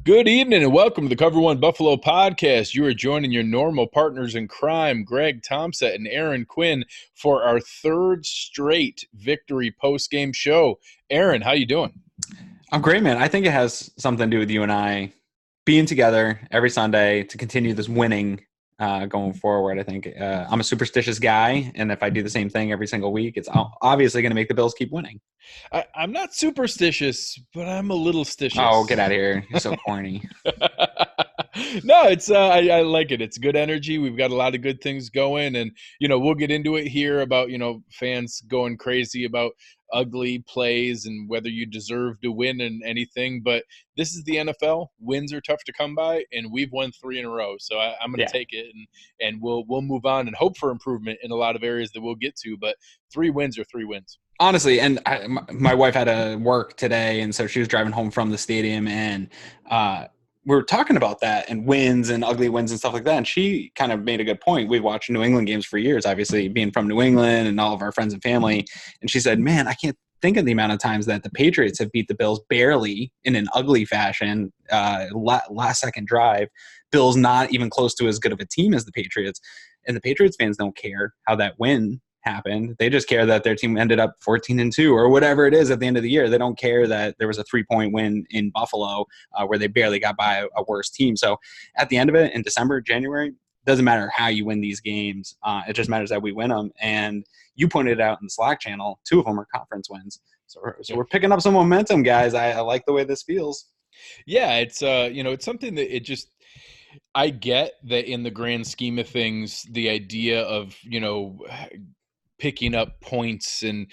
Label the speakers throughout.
Speaker 1: Good evening and welcome to the Cover One Buffalo podcast. You are joining your normal partners in crime, Greg Thompson and Aaron Quinn, for our third straight victory post-game show. Aaron, how you doing?
Speaker 2: I'm great, man. I think it has something to do with you and I being together every Sunday to continue this winning going forward. I think I'm a superstitious guy, and if I do the same thing every single week, it's obviously going to make the Bills keep winning.
Speaker 1: I'm not superstitious, but I'm a little
Speaker 2: Oh,
Speaker 1: stitious.
Speaker 2: get out of here. You're so corny.
Speaker 1: No, it's I like it. It's good energy. We've got a lot of good things going, and we'll get into it here about fans going crazy about ugly plays and whether you deserve to win and anything. But this is the NFL. Wins are tough to come by, and we've won 3 in a row. So I'm going to
Speaker 2: Yeah.
Speaker 1: take it, and we'll move on and hope for improvement in a lot of areas that we'll get to. But 3 wins are 3 wins.
Speaker 2: Honestly, and my wife had to work today, and so she was driving home from the stadium, and we were talking about that and wins and ugly wins and stuff like that. And she kind of made a good point. We've watched New England games for years, obviously being from New England and all of our friends and family. And she said, man, I can't think of the amount of times that the Patriots have beat the Bills barely in an ugly fashion, last second drive. Bills not even close to as good of a team as the Patriots. And the Patriots fans don't care how that win happened. They just care that their team ended up 14-2 or whatever it is at the end of the year. They don't care that there was a 3-point win in Buffalo where they barely got by a worse team. So at the end of it, in December, January, doesn't matter how you win these games. It just matters that we win them. And you pointed it out in the Slack channel, 2 of them are conference wins. So we're picking up some momentum, guys. I like the way this feels.
Speaker 1: Yeah, it's something that I get that in the grand scheme of things, the idea of picking up points and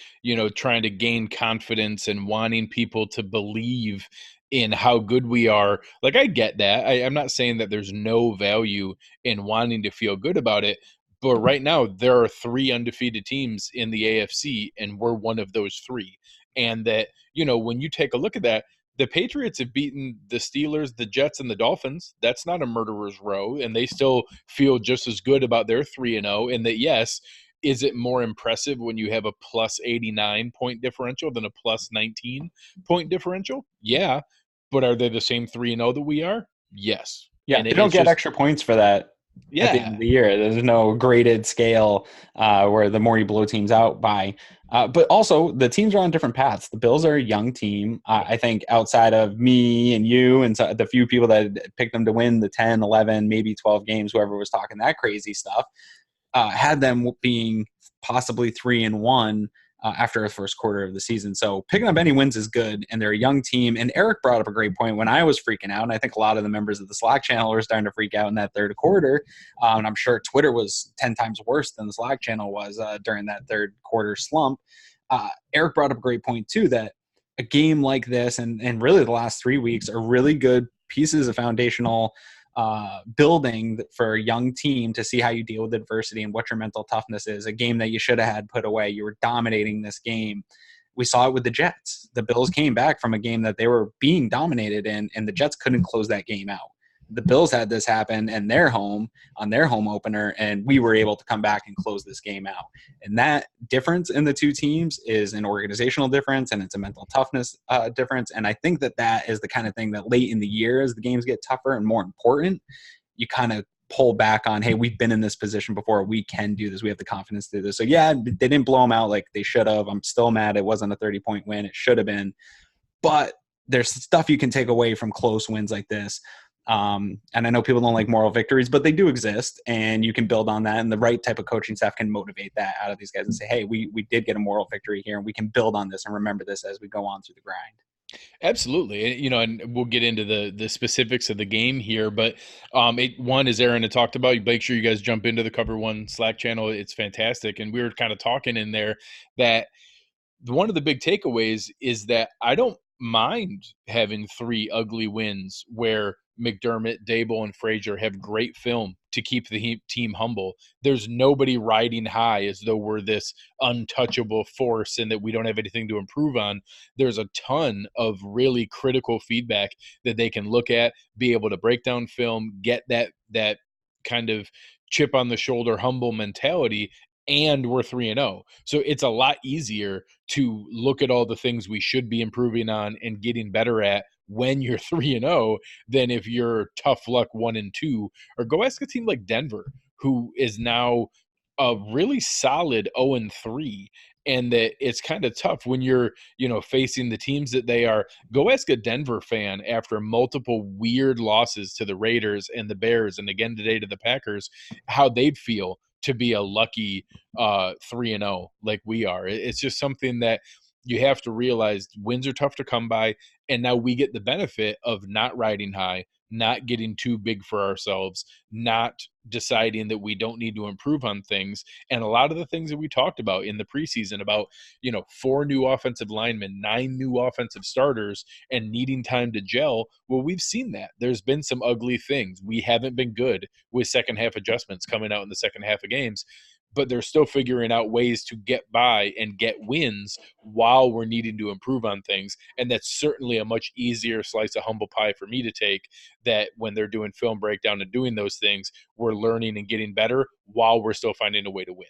Speaker 1: trying to gain confidence and wanting people to believe in how good we are, like, I get that. I'm not saying that there's no value in wanting to feel good about it, but right now there are 3 undefeated teams in the AFC and we're one of those 3. And that when you take a look at that, the Patriots have beaten the Steelers, the Jets, and the Dolphins. That's not a murderer's row, and they still feel just as good about their 3-0. And that, yes, is it more impressive when you have a plus 89 point differential than a plus 19 point differential? Yeah. But are they the same 3-0 that we are? Yes.
Speaker 2: Yeah,
Speaker 1: And
Speaker 2: they don't
Speaker 1: it's
Speaker 2: get
Speaker 1: just,
Speaker 2: extra points for that at the end of
Speaker 1: yeah.
Speaker 2: the year. There's no graded scale where the more you blow teams out by. But also, the teams are on different paths. The Bills are a young team. I think outside of me and you and the few people that picked them to win the 10, 11, maybe 12 games, whoever was talking that crazy stuff, had them being possibly 3-1 after the first quarter of the season. So picking up any wins is good, and they're a young team. And Eric brought up a great point when I was freaking out, and I think a lot of the members of the Slack channel were starting to freak out in that third quarter. And I'm sure Twitter was 10 times worse than the Slack channel was during that third quarter slump. Eric brought up a great point, too, that a game like this and really the last 3 weeks are really good pieces of foundational building for a young team to see how you deal with adversity and what your mental toughness is. A game that you should have had put away. You were dominating this game. We saw it with the Jets. The Bills came back from a game that they were being dominated in, and the Jets couldn't close that game out. The Bills had this happen in their home on their home opener, and we were able to come back and close this game out. And that difference in the 2 teams is an organizational difference, and it's a mental toughness difference. And I think that is the kind of thing that late in the year, as the games get tougher and more important, you kind of pull back on, hey, we've been in this position before. We can do this. We have the confidence to do this. So, yeah, they didn't blow them out like they should have. I'm still mad it wasn't a 30-point win. It should have been. But there's stuff you can take away from close wins like this. And I know people don't like moral victories, but they do exist, and you can build on that. And the right type of coaching staff can motivate that out of these guys and say, hey, we did get a moral victory here, and we can build on this and remember this as we go on through the grind.
Speaker 1: Absolutely. And we'll get into the specifics of the game here, but one, as Aaron had talked about, make sure you guys jump into the Cover One Slack channel. It's fantastic. And we were kind of talking in there that one of the big takeaways is that I don't mind having 3 ugly wins where McDermott, Dable, and Frazier have great film to keep the team humble. There's nobody riding high as though we're this untouchable force and that we don't have anything to improve on. There's a ton of really critical feedback that they can look at, be able to break down film, get that kind of chip on the shoulder, humble mentality, and we're 3-0. So it's a lot easier to look at all the things we should be improving on and getting better at when you're 3-0 than if you're tough luck 1-2. Or go ask a team like Denver, who is now a really solid 0-3, and that it's kind of tough when you're, facing the teams that they are. Go ask a Denver fan after multiple weird losses to the Raiders and the Bears, and again today to the Packers, how they'd feel to be a lucky 3-0 like we are. It's just something that you have to realize wins are tough to come by. And now we get the benefit of not riding high, not getting too big for ourselves, not deciding that we don't need to improve on things. And a lot of the things that we talked about in the preseason about, 4 new offensive linemen, 9 new offensive starters, and needing time to gel. Well, we've seen that. There's been some ugly things. We haven't been good with second half adjustments coming out in the second half of games, but they're still figuring out ways to get by and get wins while we're needing to improve on things. And that's certainly a much easier slice of humble pie for me to take, that when they're doing film breakdown and doing those things, we're learning and getting better while we're still finding a way to win.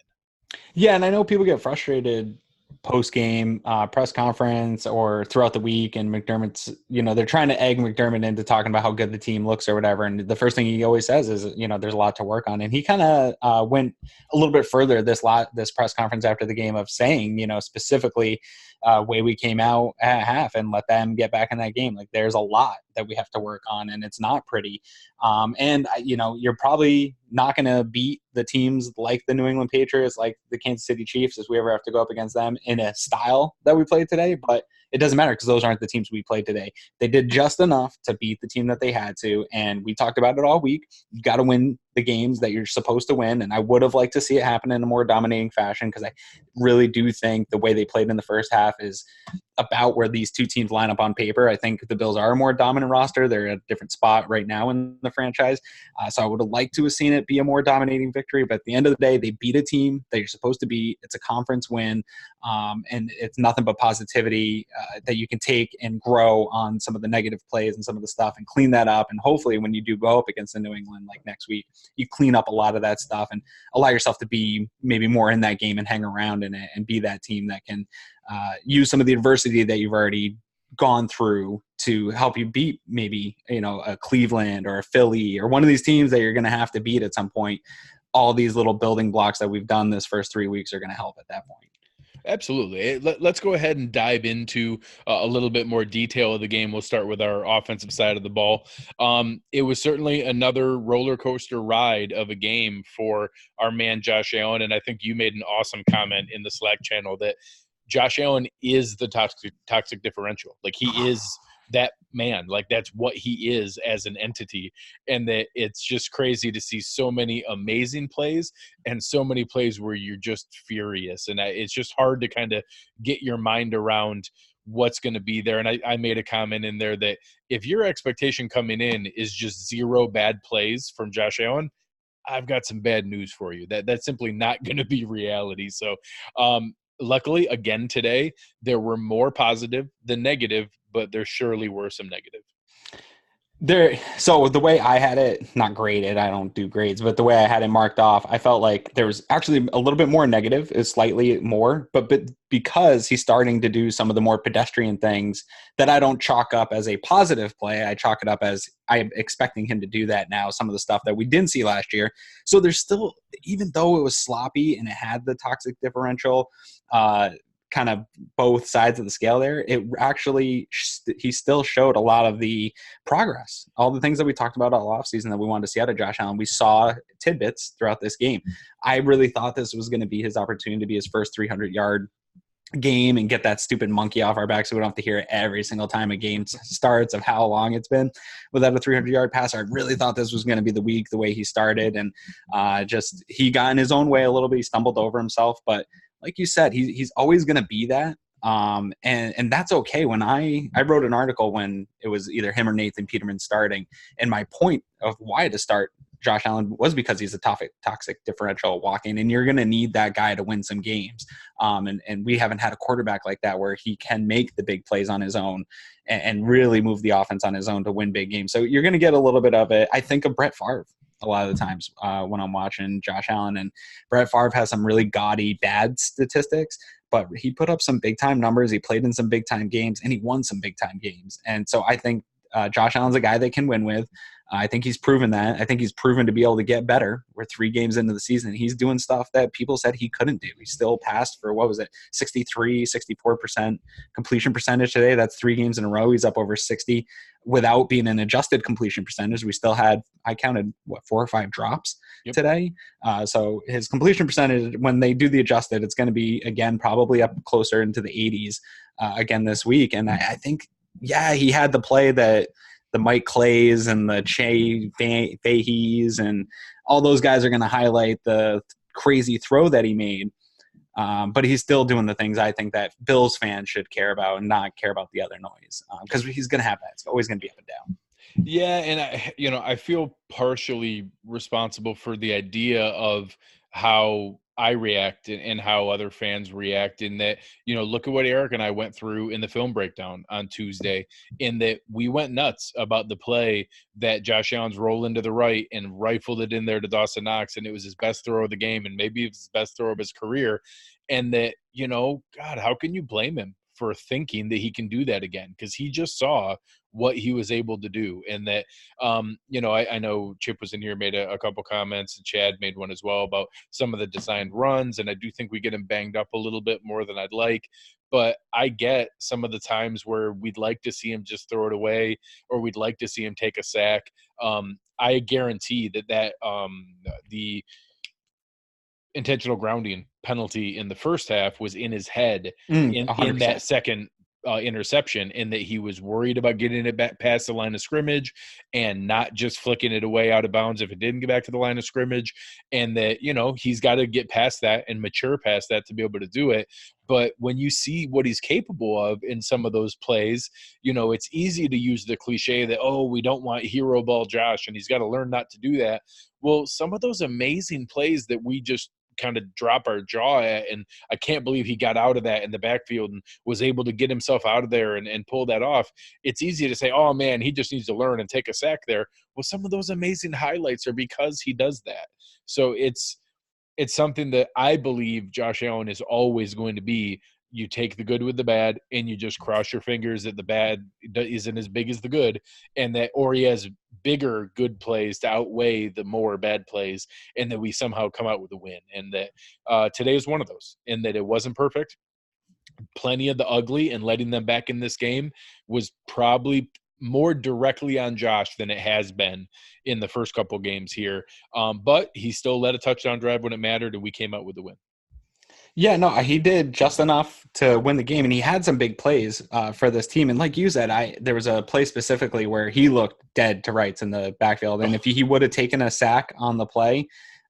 Speaker 2: Yeah, and I know people get frustrated post-game press conference or throughout the week, and McDermott's, they're trying to egg McDermott into talking about how good the team looks or whatever, and the first thing he always says is, there's a lot to work on. And he kind of went a little bit further this press conference after the game of saying, specifically way we came out at half and let them get back in that game. Like, there's a lot that we have to work on, and it's not pretty. And you're probably not going to beat the teams like the New England Patriots, like the Kansas City Chiefs, if we ever have to go up against them in a style that we played today. But it doesn't matter, because those aren't the teams we played today. They did just enough to beat the team that they had to, and we talked about it all week. You got to win the games that you're supposed to win, and I would have liked to see it happen in a more dominating fashion, because I really do think the way they played in the first half is about where these two teams line up on paper. I think the Bills are a more dominant roster. They're at a different spot right now in the franchise. So I would have liked to have seen it be a more dominating victory. But at the end of the day, they beat a team that you're supposed to beat. It's a conference win. And it's nothing but positivity that you can take and grow on some of the negative plays and some of the stuff and clean that up. And hopefully when you do go up against the New England, like next week, you clean up a lot of that stuff and allow yourself to be maybe more in that game and hang around in it and be that team that can use some of the adversity that you've already gone through to help you beat maybe, a Cleveland or a Philly or one of these teams that you're going to have to beat at some point. All these little building blocks that we've done this first 3 weeks are going to help at that point.
Speaker 1: Absolutely. Let's go ahead and dive into a little bit more detail of the game. We'll start with our offensive side of the ball. It was certainly another roller coaster ride of a game for our man Josh Allen, and I think you made an awesome comment in the Slack channel that Josh Allen is the toxic differential. Like, he is that man. Like, that's what he is as an entity. And that it's just crazy to see so many amazing plays and so many plays where you're just furious. And it's just hard to kind of get your mind around what's going to be there. And I made a comment in there that if your expectation coming in is just 0 bad plays from Josh Allen, I've got some bad news for you. That's simply not going to be reality. So, luckily, again today, there were more positive than negative, but there surely were some negative.
Speaker 2: So the way I had it, not graded, I don't do grades, but the way I had it marked off, I felt like there was actually a little bit more negative, is slightly more, but because he's starting to do some of the more pedestrian things that I don't chalk up as a positive play, I chalk it up as I'm expecting him to do that now, some of the stuff that we didn't see last year. So there's still, even though it was sloppy and it had the toxic differential, kind of both sides of the scale there, it actually, he still showed a lot of the progress, all the things that we talked about all offseason that we wanted to see out of Josh Allen. We saw tidbits throughout this game. I really thought this was going to be his opportunity to be his first 300-yard game and get that stupid monkey off our back so we don't have to hear it every single time a game starts of how long it's been without a 300-yard pass. I really thought this was going to be the week, the way he started, and just he got in his own way a little bit. He stumbled over himself, but like you said, he's always going to be that. And that's okay. When I wrote an article when it was either him or Nathan Peterman starting, and my point of why to start Josh Allen was because he's a toxic differential walking, and you're going to need that guy to win some games. And we haven't had a quarterback like that where he can make the big plays on his own and really move the offense on his own to win big games. So you're going to get a little bit of it. I think of Brett Favre a lot of the times when I'm watching Josh Allen, and Brett Favre has some really gaudy bad statistics, but he put up some big time numbers. He played in some big time games, and he won some big time games. And so I think Josh Allen's a guy they can win with. I think he's proven that. I think he's proven to be able to get better. We're 3 games into the season. He's doing stuff that people said he couldn't do. He still passed for, 63, 64% completion percentage today. That's 3 games in a row. He's up over 60 without being an adjusted completion percentage. We still had, I counted, 4 or 5 drops today. So his completion percentage, when they do the adjusted, it's going to be, again, probably up closer into the 80s again this week. And I think, he had the play that the Mike Clays and the Che Fahees and all those guys are going to highlight the crazy throw that he made. But he's still doing the things I think that Bills fans should care about and not care about the other noise, because he's going to have that. It's always going to be up and down.
Speaker 1: Yeah, and I feel partially responsible for the idea of how I react and how other fans react, in that, look at what Eric and I went through in the film breakdown on Tuesday, in that we went nuts about the play that Josh Allen's roll into the right and rifled it in there to Dawson Knox, and it was his best throw of the game, and maybe it was his best throw of his career. And that, God, how can you blame him for thinking that he can do that again? Because he just saw what he was able to do. And that, I know Chip was in here, made a couple comments, and Chad made one as well about some of the designed runs. And I do think we get him banged up a little bit more than I'd like. But I get some of the times where we'd like to see him just throw it away, or we'd like to see him take a sack. I guarantee that the intentional grounding penalty in the first half was in his head in that second interception, in that he was worried about getting it back past the line of scrimmage and not just flicking it away out of bounds if it didn't get back to the line of scrimmage, and that, he's got to get past that and mature past that to be able to do it. But when you see what he's capable of in some of those plays, it's easy to use the cliche that, we don't want hero ball Josh and he's got to learn not to do that. Well, some of those amazing plays that we just kind of drop our jaw at, and I can't believe he got out of that in the backfield and was able to get himself out of there and pull that off. It's easy to say, oh man, he just needs to learn and take a sack there. Well, some of those amazing highlights are because he does that. So it's something that I believe Josh Allen is always going to be. You take the good with the bad, and you just cross your fingers that the bad isn't as big as the good, and that, or he has bigger good plays to outweigh the more bad plays, and that we somehow come out with a win. And that today is one of those, and that it wasn't perfect. Plenty of the ugly, and letting them back in this game was probably more directly on Josh than it has been in the first couple games here. But he still led a touchdown drive when it mattered, and we came out with the win.
Speaker 2: Yeah, no, he did just enough to win the game, and he had some big plays for this team. And like you said, there was a play specifically where he looked dead to rights in the backfield, and if he would have taken a sack on the play,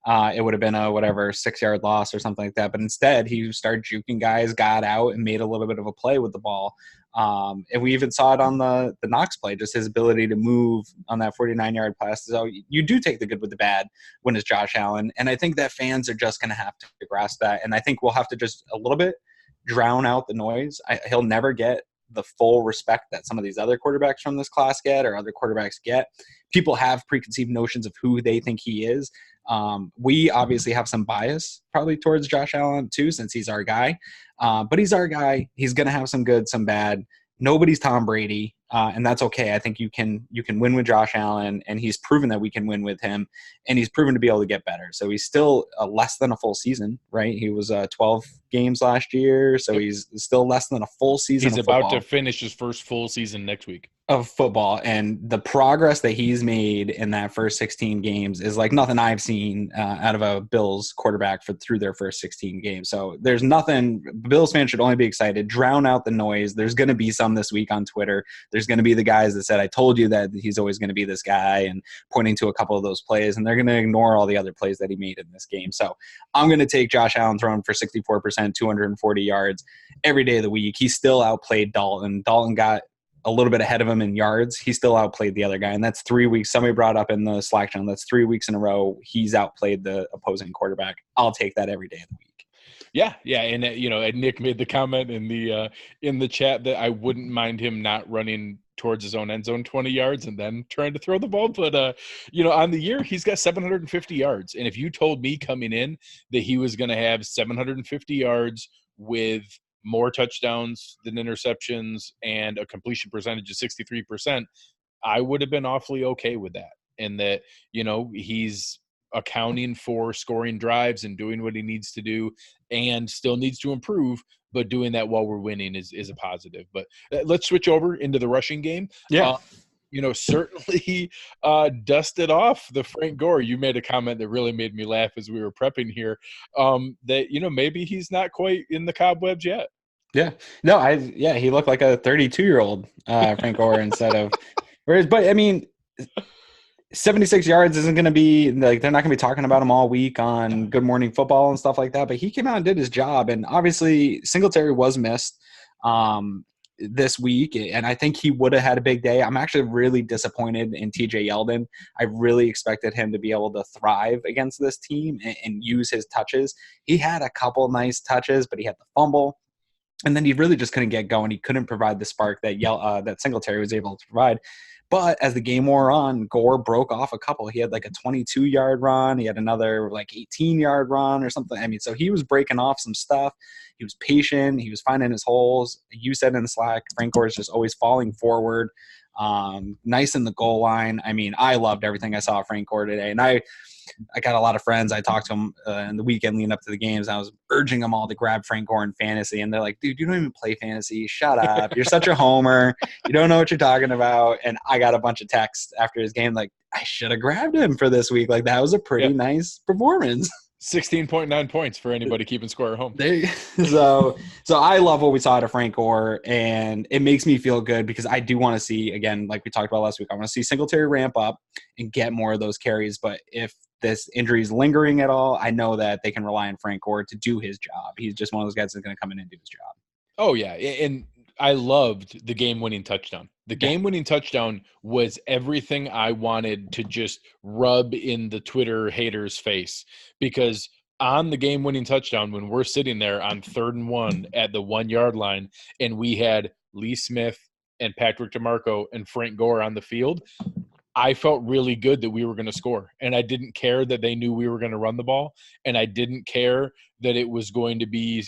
Speaker 2: it would have been a 6-yard loss or something like that. But instead, he started juking guys, got out, and made a little bit of a play with the ball. And we even saw it on the Knox play, just his ability to move on that 49-yard pass. So you do take the good with the bad when it's Josh Allen. And I think that fans are just going to have to grasp that. And I think we'll have to just a little bit drown out the noise. He'll never get the full respect that some of these other quarterbacks from this class get, or other quarterbacks get. People have preconceived notions of who they think he is. We obviously have some bias probably towards Josh Allen too, since he's our guy. But he's our guy. He's going to have some good, some bad. Nobody's Tom Brady, and that's okay. I think you can win with Josh Allen, and he's proven that we can win with him, and he's proven to be able to get better. So he's still less than a full season, right? He was 12 games last year, so he's still less than a full season.
Speaker 1: He's about to finish his first full season next week
Speaker 2: of football, and the progress that he's made in that first 16 games is like nothing I've seen out of a Bills quarterback through their first 16 games. So there's nothing. Bills fans should only be excited. Drown out the noise. There's going to be some this week on Twitter. There's going to be the guys that said, I told you that he's always going to be this guy, and pointing to a couple of those plays, and they're going to ignore all the other plays that he made in this game. So I'm going to take Josh Allen throwing for 64%, 240 yards every day of the week. He still outplayed Dalton. Dalton got a little bit ahead of him in yards. He still outplayed the other guy, and that's 3 weeks. Somebody brought up in the Slack channel, that's 3 weeks in a row he's outplayed the opposing quarterback. I'll take that every day of the week.
Speaker 1: Yeah, and and Nick made the comment in the chat that I wouldn't mind him not running towards his own end zone 20 yards and then trying to throw the ball. But on the year, he's got 750 yards, and if you told me coming in that he was going to have 750 yards, with more touchdowns than interceptions and a completion percentage of 63%, I would have been awfully okay with that. And that, he's accounting for scoring drives and doing what he needs to do and still needs to improve, but doing that while we're winning is a positive. But let's switch over into the rushing game.
Speaker 2: Yeah.
Speaker 1: Certainly dusted off the Frank Gore. You made a comment that really made me laugh as we were prepping here, that, maybe he's not quite in the cobwebs yet.
Speaker 2: Yeah. No, he looked like a 32-year-old Frank Gore instead of but I mean, 76 yards isn't going to be like, they're not going to be talking about him all week on Good Morning Football and stuff like that, but he came out and did his job. And obviously Singletary was missed this week, and I think he would have had a big day. I'm actually really disappointed in TJ Yeldon. I really expected him to be able to thrive against this team and use his touches. He had a couple nice touches, but he had the fumble. And then he really just couldn't get going. He couldn't provide the spark that Singletary was able to provide. But as the game wore on, Gore broke off a couple. He had like a 22-yard run. He had another like 18-yard run or something. I mean, so he was breaking off some stuff. He was patient. He was finding his holes. You said in the Slack, Frank Gore is just always falling forward, nice in the goal line. I mean, I loved everything I saw of Frank Gore today. And I got a lot of friends. I talked to them in the weekend leading up to the games. And I was urging them all to grab Frank Gore in fantasy. And they're like, dude, you don't even play fantasy. Shut up. You're such a homer. You don't know what you're talking about. And I got a bunch of texts after his game like, I should have grabbed him for this week. Like, that was a pretty nice performance.
Speaker 1: 16.9 points for anybody keeping score at home.
Speaker 2: So I love what we saw out of Frank Gore, and it makes me feel good because I do want to see, again, like we talked about last week, I want to see Singletary ramp up and get more of those carries. But if this injury is lingering at all, I know that they can rely on Frank Gore to do his job. He's just one of those guys that's going to come in and do his job.
Speaker 1: Oh, yeah. And I loved the game-winning touchdown. The game-winning touchdown was everything I wanted to just rub in the Twitter haters' face, because on the game-winning touchdown, when we're sitting there on 3rd and 1 at the 1-yard line, and we had Lee Smith and Patrick DeMarco and Frank Gore on the field, I felt really good that we were going to score. And I didn't care that they knew we were going to run the ball, and I didn't care that it was going to be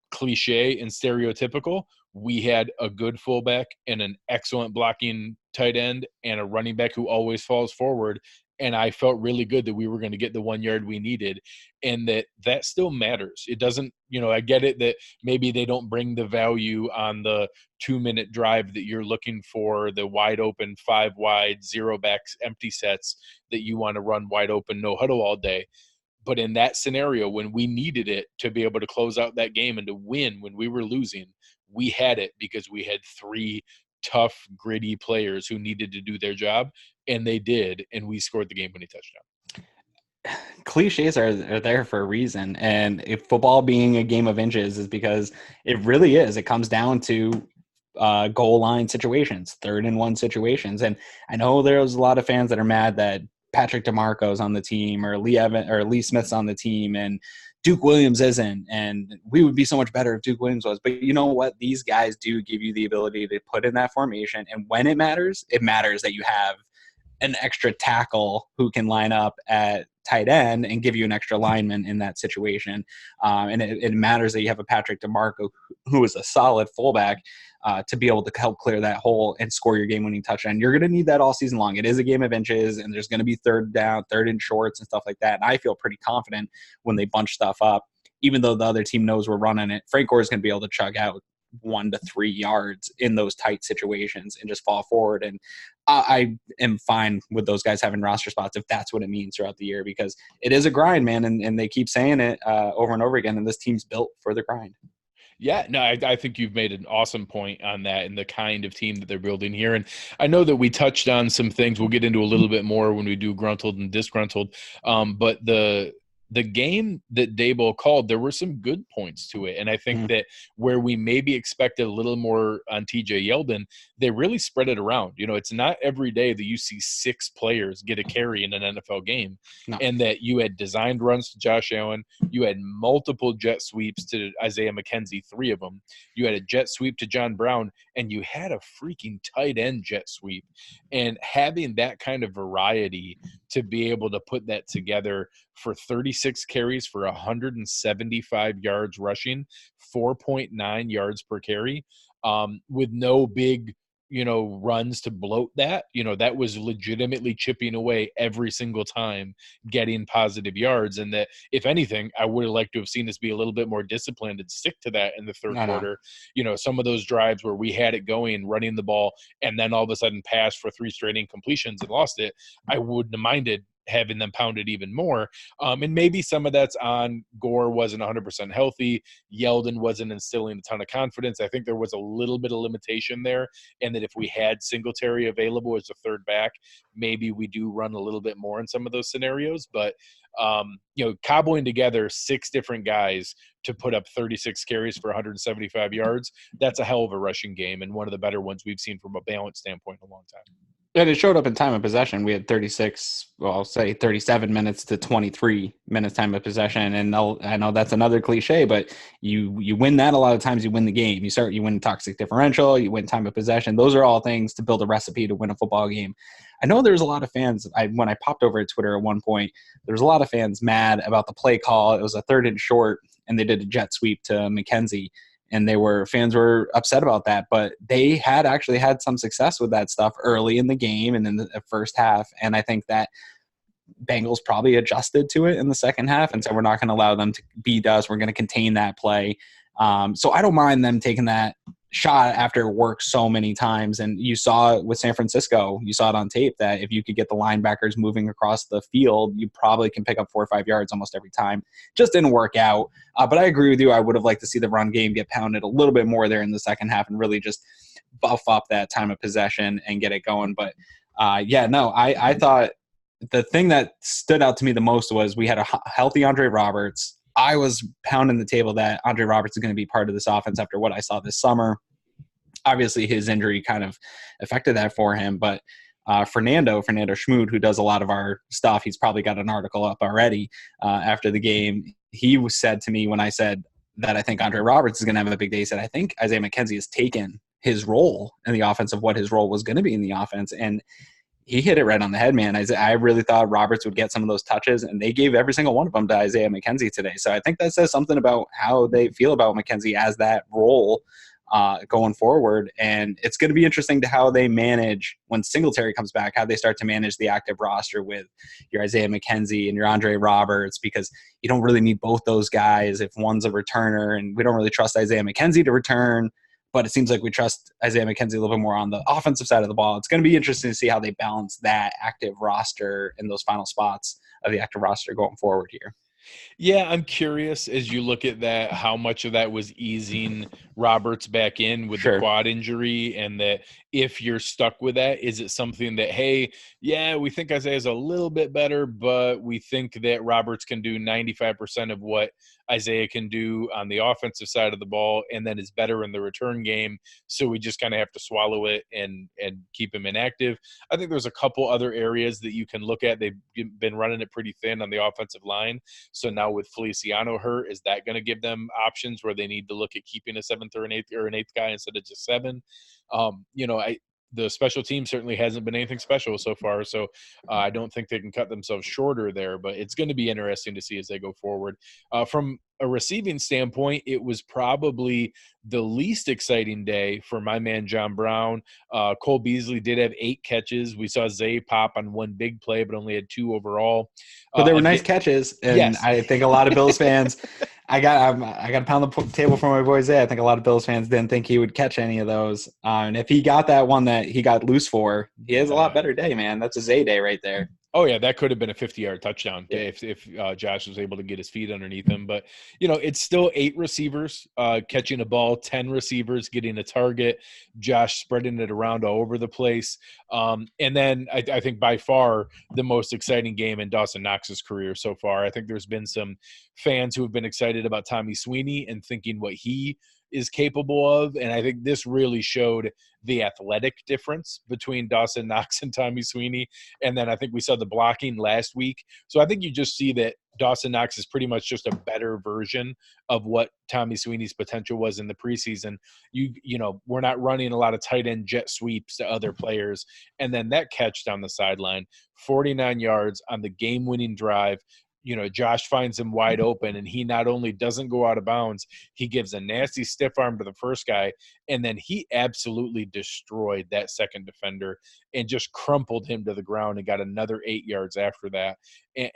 Speaker 1: cliche and stereotypical. We had a good fullback and an excellent blocking tight end and a running back who always falls forward. And I felt really good that we were going to get the 1 yard we needed, and that still matters. It doesn't, I get it that maybe they don't bring the value on the 2-minute drive that you're looking for, the wide open 5 wide, 0 backs, empty sets that you want to run wide open, no huddle all day. But in that scenario, when we needed it to be able to close out that game and to win when we were losing, we had it because we had 3 tough, gritty players who needed to do their job, and they did, and we scored the game-winning touchdown.
Speaker 2: Cliches are there for a reason, and if football being a game of inches is because it really is. It comes down to goal line situations, 3rd and 1 situations. And I know there's a lot of fans that are mad that Patrick DeMarco's on the team or Lee Smith's on the team and Duke Williams isn't, and we would be so much better if Duke Williams was. But you know what? These guys do give you the ability to put in that formation, and when it matters that you have an extra tackle who can line up at tight end and give you an extra lineman in that situation. And it matters that you have a Patrick DeMarco who is a solid fullback to be able to help clear that hole and score your game-winning touchdown. You're going to need that all season long. It is a game of inches, and there's going to be 3rd down, 3rd and shorts and stuff like that. And I feel pretty confident when they bunch stuff up, even though the other team knows we're running it. Frank Gore is going to be able to chug out 1 to 3 yards in those tight situations and just fall forward. And I am fine with those guys having roster spots if that's what it means throughout the year, because it is a grind, man. And they keep saying it over and over again. And this team's built for the grind.
Speaker 1: Yeah, no, I think you've made an awesome point on that and the kind of team that they're building here. And I know that we touched on some things we'll get into a little bit more when we do gruntled and disgruntled. But the game that Daboll called, there were some good points to it. And I think that where we maybe expected a little more on TJ Yeldon, they really spread it around. It's not every day that you see 6 players get a carry in an NFL game. No. And that you had designed runs to Josh Allen. You had multiple jet sweeps to Isaiah McKenzie, 3 of them. You had a jet sweep to John Brown, and you had a freaking tight end jet sweep. And having that kind of variety to be able to put that together for 36 carries for 175 yards rushing, 4.9 yards per carry, with no big runs to bloat that. That was legitimately chipping away every single time, getting positive yards. And that, if anything, I would have liked to have seen us be a little bit more disciplined and stick to that in the third
Speaker 2: I know.
Speaker 1: quarter. Some of those drives where we had it going, running the ball, and then all of a sudden passed for 3 straight incompletions and lost it, I wouldn't have minded having them pounded even more. And maybe some of that's on Gore wasn't 100% healthy. Yeldon wasn't instilling a ton of confidence. I think there was a little bit of limitation there, and that if we had Singletary available as a third back, maybe we do run a little bit more in some of those scenarios. But cobbling together 6 different guys to put up 36 carries for 175 yards, that's a hell of a rushing game, and one of the better ones we've seen from a balance standpoint in a long time.
Speaker 2: And it showed up in time of possession. We had 36, well, I'll say 37 minutes to 23 minutes time of possession. And I know that's another cliche, but you win that a lot of times, you win the game. You win toxic differential, you win time of possession. Those are all things to build a recipe to win a football game. I know there's a lot of fans, when I popped over at Twitter at one point, there was a lot of fans mad about the play call. It was a 3rd and short, and they did a jet sweep to McKenzie. And fans were upset about that, but they had actually had some success with that stuff early in the game and in the first half. And I think that Bengals probably adjusted to it in the second half and said, we're not going to allow them to beat us. We're going to contain that play. So I don't mind them taking that shot after it worked so many times. And you saw it with San Francisco. You saw it on tape that if you could get the linebackers moving across the field, you probably can pick up 4 or 5 yards almost every time. Just didn't work out. But I agree with you. I would have liked to see the run game get pounded a little bit more there in the second half and really just buff up that time of possession and get it going. But I thought the thing that stood out to me the most was we had a healthy Andre Roberts. I was pounding the table that Andre Roberts is going to be part of this offense after what I saw this summer. Obviously, his injury kind of affected that for him. But Fernando Schmood, who does a lot of our stuff, he's probably got an article up already after the game. He said to me when I said that I think Andre Roberts is going to have a big day, he said, I think Isaiah McKenzie has taken his role in the offense of what his role was going to be in the offense. And he hit it right on the head, man. I really thought Roberts would get some of those touches, and they gave every single one of them to Isaiah McKenzie today. So I think that says something about how they feel about McKenzie as that role going forward. And it's going to be interesting to how they manage when Singletary comes back, how they start to manage the active roster with your Isaiah McKenzie and your Andre Roberts, because you don't really need both those guys if one's a returner, and we don't really trust Isaiah McKenzie to return. But it seems like we trust Isaiah McKenzie a little bit more on the offensive side of the ball. It's going to be interesting to see how they balance that active roster in those final spots of the active roster going forward here.
Speaker 1: Yeah, I'm curious as you look at that, how much of that was easing Roberts back in with the quad injury, and that if you're stuck with that, is it something that, hey, yeah, we think Isaiah's a little bit better, but we think that Roberts can do 95% of what Isaiah can do on the offensive side of the ball, and then is better in the return game, so we just kind of have to swallow it and keep him inactive. I think there's a couple other areas that you can look at. They've been running it pretty thin on the offensive line. So now with Feliciano hurt, is that going to give them options where they need to look at keeping a 7th or an 8th guy instead of just 7? The special team certainly hasn't been anything special so far, so I don't think they can cut themselves shorter there, but it's going to be interesting to see as they go forward. From a receiving standpoint, it was probably the least exciting day for my man John Brown. Cole Beasley did have 8 catches. We saw Zay pop on 1 big play, but only had 2 overall.
Speaker 2: But they were nice catches, and yes. I think a lot of Bills fans – I got to pound the table for my boy Zay. I think a lot of Bills fans didn't think he would catch any of those. And if he got that one that he got loose for, he has a lot better day, man. That's a Zay day right there.
Speaker 1: Oh, yeah, that could have been a 50-yard touchdown if Josh was able to get his feet underneath him. But, it's still 8 receivers catching a ball, 10 receivers getting a target, Josh spreading it around all over the place. And then I think by far the most exciting game in Dawson Knox's career so far. I think there's been some fans who have been excited about Tommy Sweeney and thinking what he is capable of. And I think this really showed the athletic difference between Dawson Knox and Tommy Sweeney. And then I think we saw the blocking last week. So I think you just see that Dawson Knox is pretty much just a better version of what Tommy Sweeney's potential was in the preseason. You know, we're not running a lot of tight end jet sweeps to other players. And then that catch down the sideline, 49 yards on the game-winning drive. You know, Josh finds him wide open, and he not only doesn't go out of bounds, he gives a nasty stiff arm to the first guy, and then he absolutely destroyed that second defender and just crumpled him to the ground and got another 8 yards after that.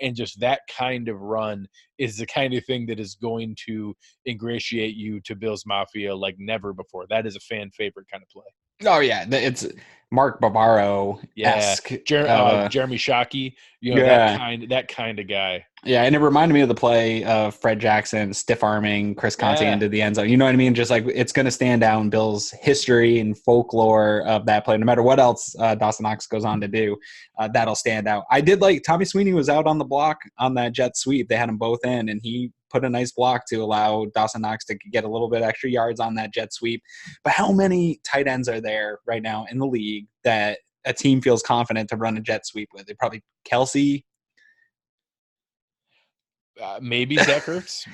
Speaker 1: And just that kind of run is the kind of thing that is going to ingratiate you to Bills Mafia like never before. That is a fan favorite kind of play.
Speaker 2: Oh yeah, it's Mark Barbaro-esque.
Speaker 1: Jeremy Shockey, you know, that kind of guy.
Speaker 2: Yeah, and it reminded me of the play of Fred Jackson stiff arming Chris Conte into the end zone. You know what I mean? Just like it's going to stand out in Bill's history and folklore of that play. No matter what else Dawson Knox goes on to do, that'll stand out. I did like Tommy Sweeney was out on the block on that jet sweep. They had them both in, and he put a nice block to allow Dawson Knox to get a little bit extra yards on that jet sweep. But how many tight ends are there right now in the league that a team feels confident to run a jet sweep with? They probably Kelsey.
Speaker 1: Maybe Zach Ertz,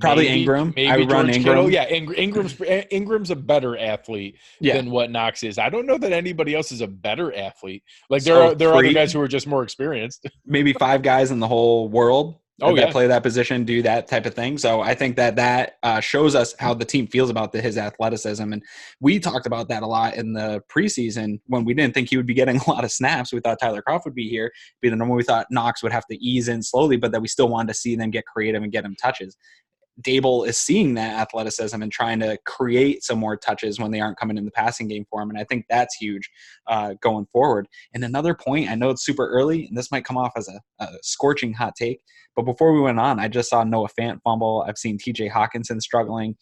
Speaker 2: probably Ingram.
Speaker 1: Maybe
Speaker 2: I would
Speaker 1: George
Speaker 2: run Ingram.
Speaker 1: Kittle. Yeah, Ingram's a better athlete than what Knox is. I don't know that anybody else is a better athlete. Like there are other guys who are just more experienced.
Speaker 2: Maybe 5 guys in the whole world that play that position do that type of thing. So I think that shows us how the team feels about his athleticism. And we talked about that a lot in the preseason when we didn't think he would be getting a lot of snaps. We thought Tyler Kroft would be here, be the number. We thought Knox would have to ease in slowly, but that we still wanted to see them get creative and get him touches. Dable is seeing that athleticism and trying to create some more touches when they aren't coming in the passing game for him. And I think that's huge going forward. And another point, I know it's super early, and this might come off as a scorching hot take, but before we went on, I just saw Noah Fant fumble. I've seen TJ Hawkinson struggling.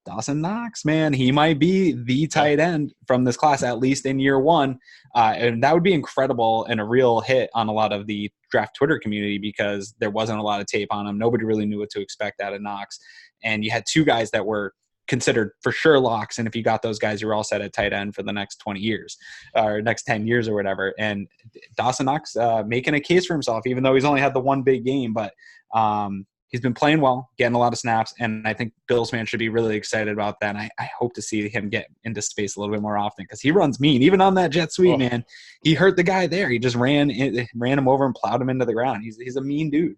Speaker 2: Dawson Knox, man, he might be the tight end from this class, at least in year one. And that would be incredible and a real hit on a lot of the draft Twitter community because there wasn't a lot of tape on him. Nobody really knew what to expect out of Knox. And you had 2 guys that were considered for sure locks. And if you got those guys, you were all set at tight end for the next 20 years or next 10 years or whatever. And Dawson Knox making a case for himself, even though he's only had the one big game. But he's been playing well, getting a lot of snaps, and I think Bills fans should be really excited about that. And I hope to see him get into space a little bit more often because he runs mean. Even on that jet sweep, man, he hurt the guy there. He just ran him over and plowed him into the ground. He's a mean dude.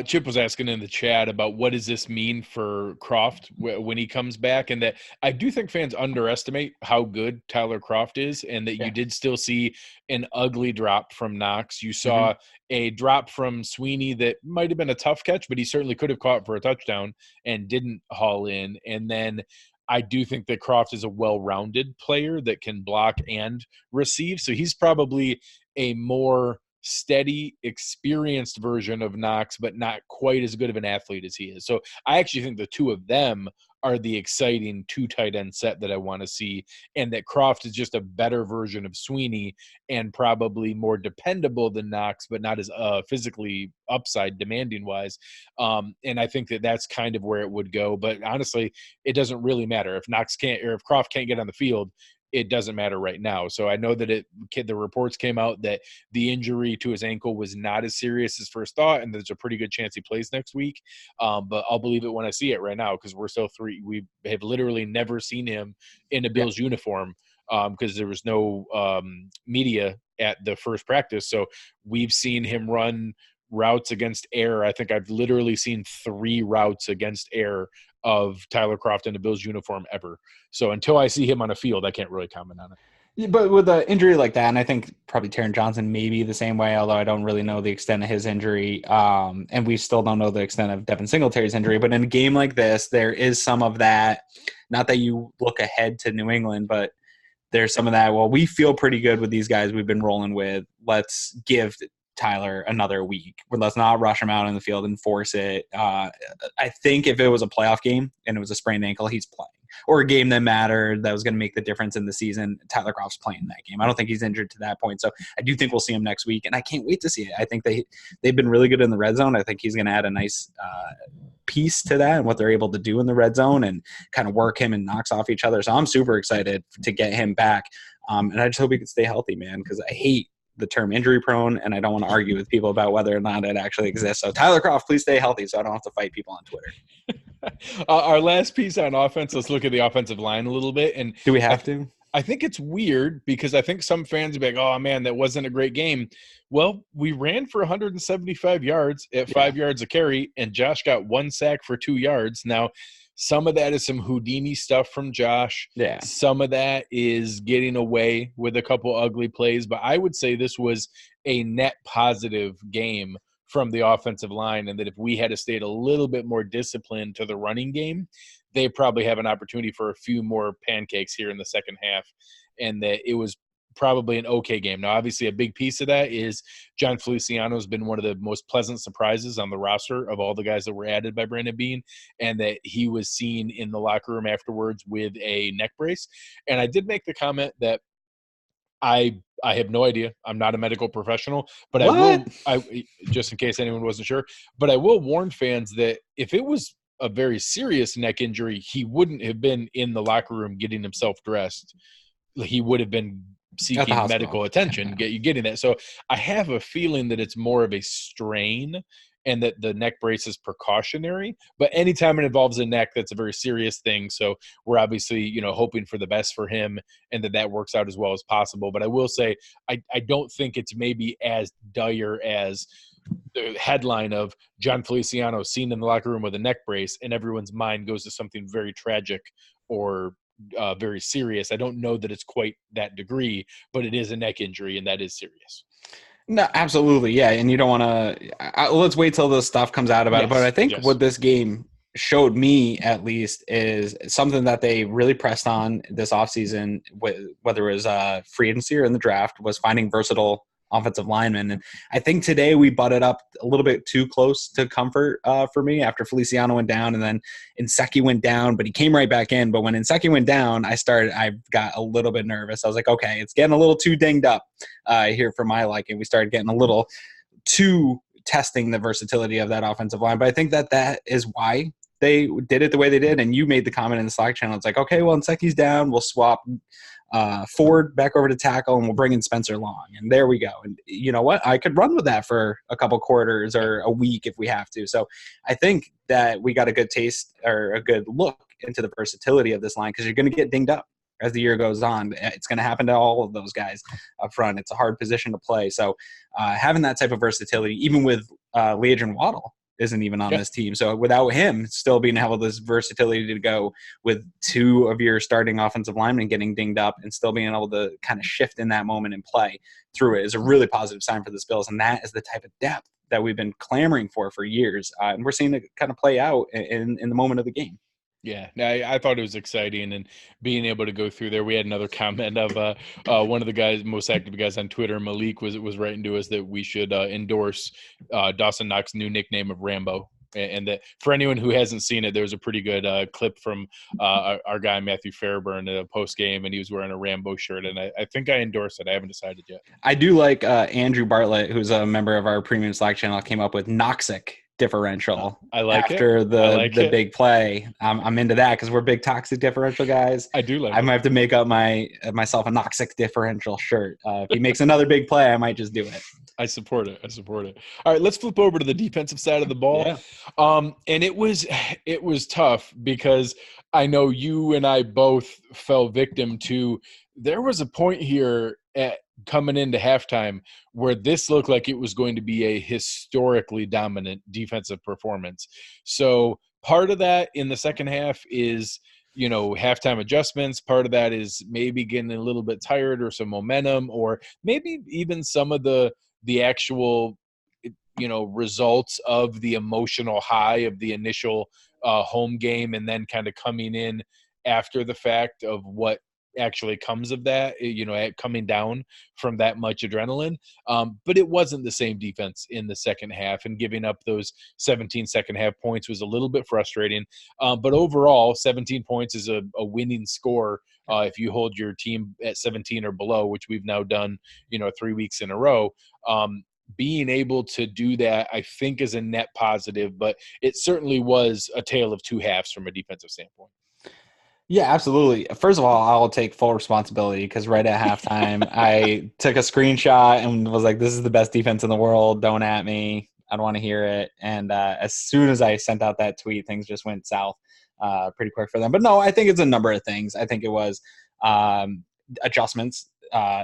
Speaker 1: Chip was asking in the chat about what does this mean for Kroft when he comes back, and that I do think fans underestimate how good Tyler Kroft is, and that you did still see an ugly drop from Knox. You saw a drop from Sweeney that might have been a tough catch, but he certainly could have caught for a touchdown and didn't haul in. And then I do think that Kroft is a well-rounded player that can block and receive, so he's probably a more steady, experienced version of Knox, but not quite as good of an athlete as he is. So I actually think the two of them are the exciting 2 tight end set that I want to see, and that Kroft is just a better version of Sweeney and probably more dependable than Knox, but not as physically upside demanding wise. And I think that that's kind of where it would go. But honestly, it doesn't really matter if Knox can't, or if Kroft can't get on the field. It doesn't matter right now. So I know that the reports came out that the injury to his ankle was not as serious as first thought, and there's a pretty good chance he plays next week. But I'll believe it when I see it right now because we have literally never seen him in a Bills uniform because there was no media at the first practice. So we've seen him run routes against air. I think I've literally seen 3 routes against air of Tyler Kroft in a Bills uniform ever. So until I see him on a field, I can't really comment on it.
Speaker 2: Yeah, but with an injury like that, and I think probably Taron Johnson may be the same way, although I don't really know the extent of his injury, and we still don't know the extent of Devin Singletary's injury. But in a game like this, there is some of that, not that you look ahead to New England, but there's some of that, well, we feel pretty good with these guys we've been rolling with. Let's give Tyler another week. Let's not rush him out in the field and force it. I think if it was a playoff game and it was a sprained ankle, he's playing. or a game that mattered that was going to make the difference in the season, Tyler Kroft's playing that game. I don't think he's injured to that point. So I do think we'll see him next week, and I can't wait to see it. I think they've been really good in the red zone. I think he's going to add a nice piece to that and what they're able to do in the red zone and kind of work him and knocks off each other. So I'm super excited to get him back. And I just hope he can stay healthy, man, because I hate the term injury prone, and I don't want to argue with people about whether or not it actually exists. So Tyler Kroft, please stay healthy so I don't have to fight people on Twitter.
Speaker 1: Our last piece on offense, let's look at the offensive line a little bit. And
Speaker 2: do we have to?
Speaker 1: I think it's weird because I think some fans will be like, oh, man, that wasn't a great game. Well, we ran for 175 yards at 5 yards a carry, and Josh got 1 sack for 2 yards. Now, some of that is some Houdini stuff from Josh.
Speaker 2: Yeah.
Speaker 1: Some of that is getting away with a couple ugly plays. But I would say this was a net positive game from the offensive line, and that if we had stayed a little bit more disciplined to the running game, they probably have an opportunity for a few more pancakes here in the second half, and that it was probably an okay game. Now, obviously, a big piece of that is John Feliciano has been one of the most pleasant surprises on the roster of all the guys that were added by Brandon Beane, and that he was seen in the locker room afterwards with a neck brace. And I did make the comment that I have no idea. I'm not a medical professional, but I just in case anyone wasn't sure, but I will warn fans that if it was a very serious neck injury, he wouldn't have been in the locker room getting himself dressed. He would have been seeking medical attention, getting that. So I have a feeling that it's more of a strain and that the neck brace is precautionary. But anytime it involves a neck, that's a very serious thing. So we're obviously, hoping for the best for him and that works out as well as possible. But I will say, I don't think it's maybe as dire as the headline of John Feliciano seen in the locker room with a neck brace, and everyone's mind goes to something very tragic or very serious. I don't know that it's quite that degree, but it is a neck injury, and that is serious.
Speaker 2: No, absolutely. Yeah. And you don't want to, let's wait till the stuff comes out about it. But I think what this game showed me, at least, is something that they really pressed on this offseason, whether it was free agency or in the draft, was finding versatile offensive linemen. And I think today we butted up a little bit too close to comfort for me after Feliciano went down, and then Nsekhe went down, but he came right back in. But when Nsekhe went down, I got a little bit nervous. I was like, okay, it's getting a little too dinged up here for my liking. We started getting a little too testing the versatility of that offensive line. But I think that is why they did it the way they did. And you made the comment in the Slack channel. It's like, okay, well, Nsekhe's down. We'll swap Ford back over to tackle, and we'll bring in Spencer Long. And there we go. And you know what? I could run with that for a couple quarters or a week if we have to. So I think that we got a good taste or a good look into the versatility of this line, because you're going to get dinged up as the year goes on. It's going to happen to all of those guys up front. It's a hard position to play. So having that type of versatility, even with Leandrin Waddle, isn't even on this team. So without him still being able this versatility to go with two of your starting offensive linemen getting dinged up and still being able to kind of shift in that moment and play through it is a really positive sign for the Bills. And that is the type of depth that we've been clamoring for years. And we're seeing it kind of play out in the moment of the game.
Speaker 1: Yeah, I thought it was exciting, and being able to go through there. We had another comment of one of the guys, most active guys on Twitter, Malik, was writing to us that we should endorse Dawson Knox's new nickname of Rambo. And that for anyone who hasn't seen it, there was a pretty good clip from our guy Matthew Fairburn at a post game, and he was wearing a Rambo shirt. And I think I endorse it. I haven't decided yet.
Speaker 2: I do like Andrew Bartlett, who's a member of our premium Slack channel, came up with Noxic differential.
Speaker 1: I like
Speaker 2: after
Speaker 1: it.
Speaker 2: the big play. I'm into that because we're big toxic differential guys.
Speaker 1: I do like.
Speaker 2: I might have to make up myself a Noxic differential shirt. If he makes another big play, I might just do it.
Speaker 1: I support it. All right, let's flip over to the defensive side of the ball. Yeah. And it was tough because I know you and I both fell victim to. There was a point here coming into halftime where this looked like it was going to be a historically dominant defensive performance. So part of that in the second half is, halftime adjustments. Part of that is maybe getting a little bit tired or some momentum, or maybe even some of the actual, results of the emotional high of the initial home game, and then kind of coming in after the fact of what actually comes of that, coming down from that much adrenaline. But it wasn't the same defense in the second half, and giving up those 17 second half points was a little bit frustrating. But overall, 17 points is a winning score if you hold your team at 17 or below, which we've now done, 3 weeks in a row. Being able to do that, I think, is a net positive, but it certainly was a tale of two halves from a defensive standpoint.
Speaker 2: Yeah, absolutely. First of all, I'll take full responsibility because right at halftime, I took a screenshot and was like, this is the best defense in the world. Don't at me. I don't want to hear it. And as soon as I sent out that tweet, things just went south pretty quick for them. But no, I think it's a number of things. I think it was adjustments.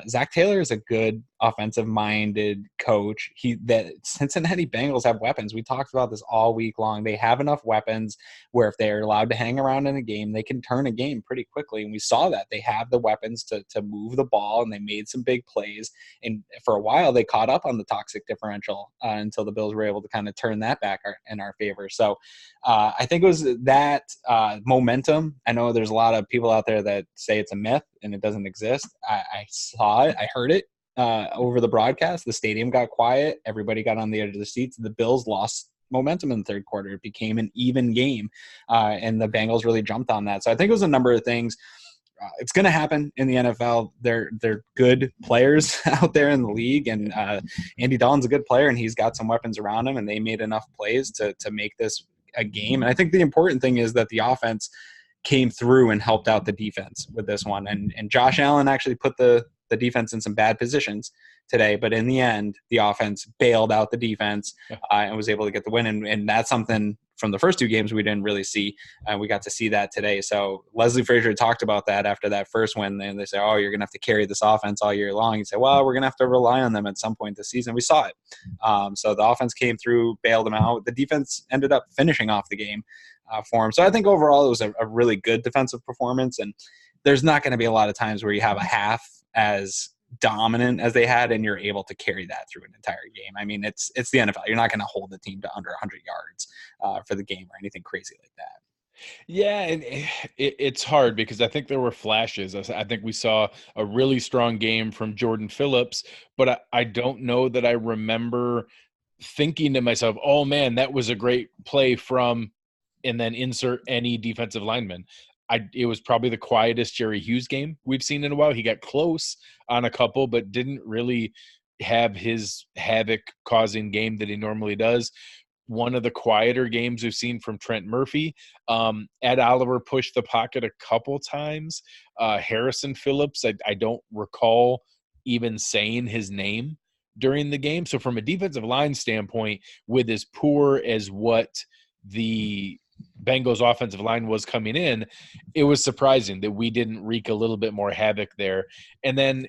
Speaker 2: Zach Taylor is a good offensive-minded coach. That Cincinnati Bengals have weapons. We talked about this all week long. They have enough weapons where if they're allowed to hang around in a game, they can turn a game pretty quickly. And we saw that they have the weapons to move the ball, and they made some big plays. And for a while, they caught up on the toxic differential until the Bills were able to kind of turn that back in our favor. So I think it was that momentum. I know there's a lot of people out there that say it's a myth and it doesn't exist. I saw it. I heard it over the broadcast. The stadium got quiet. Everybody got on the edge of the seats. The Bills lost momentum in the third quarter. It became an even game, and the Bengals really jumped on that. So I think it was a number of things. It's going to happen in the NFL. They're good players out there in the league, and Andy Dalton's a good player, and he's got some weapons around him, and they made enough plays to make this a game. And I think the important thing is that the offense came through and helped out the defense with this one. And Josh Allen actually put the defense in some bad positions today, but in the end, the offense bailed out the defense and was able to get the win. And that's something from the first two games we didn't really see. We got to see that today. So Leslie Frazier talked about that after that first win. And they say, oh, you're going to have to carry this offense all year long. He said, well, we're going to have to rely on them at some point this season. We saw it. So the offense came through, bailed them out. The defense ended up finishing off the game for him. So I think overall it was a really good defensive performance. And there's not going to be a lot of times where you have a half as dominant as they had and you're able to carry that through an entire game. I mean, it's the NFL. You're not going to hold the team to under 100 yards for the game or anything crazy like that.
Speaker 1: Yeah, and it's hard because I think there were flashes. I think we saw a really strong game from Jordan Phillips, but I don't know that I remember thinking to myself, oh man, that was a great play from, and then insert any defensive lineman. It was probably the quietest Jerry Hughes game we've seen in a while. He got close on a couple, but didn't really have his havoc-causing game that he normally does. One of the quieter games we've seen from Trent Murphy. Ed Oliver pushed the pocket a couple times. Harrison Phillips, I don't recall even saying his name during the game. So from a defensive line standpoint, with as poor as what the Bengals offensive line was coming in, it was surprising that we didn't wreak a little bit more havoc there. And then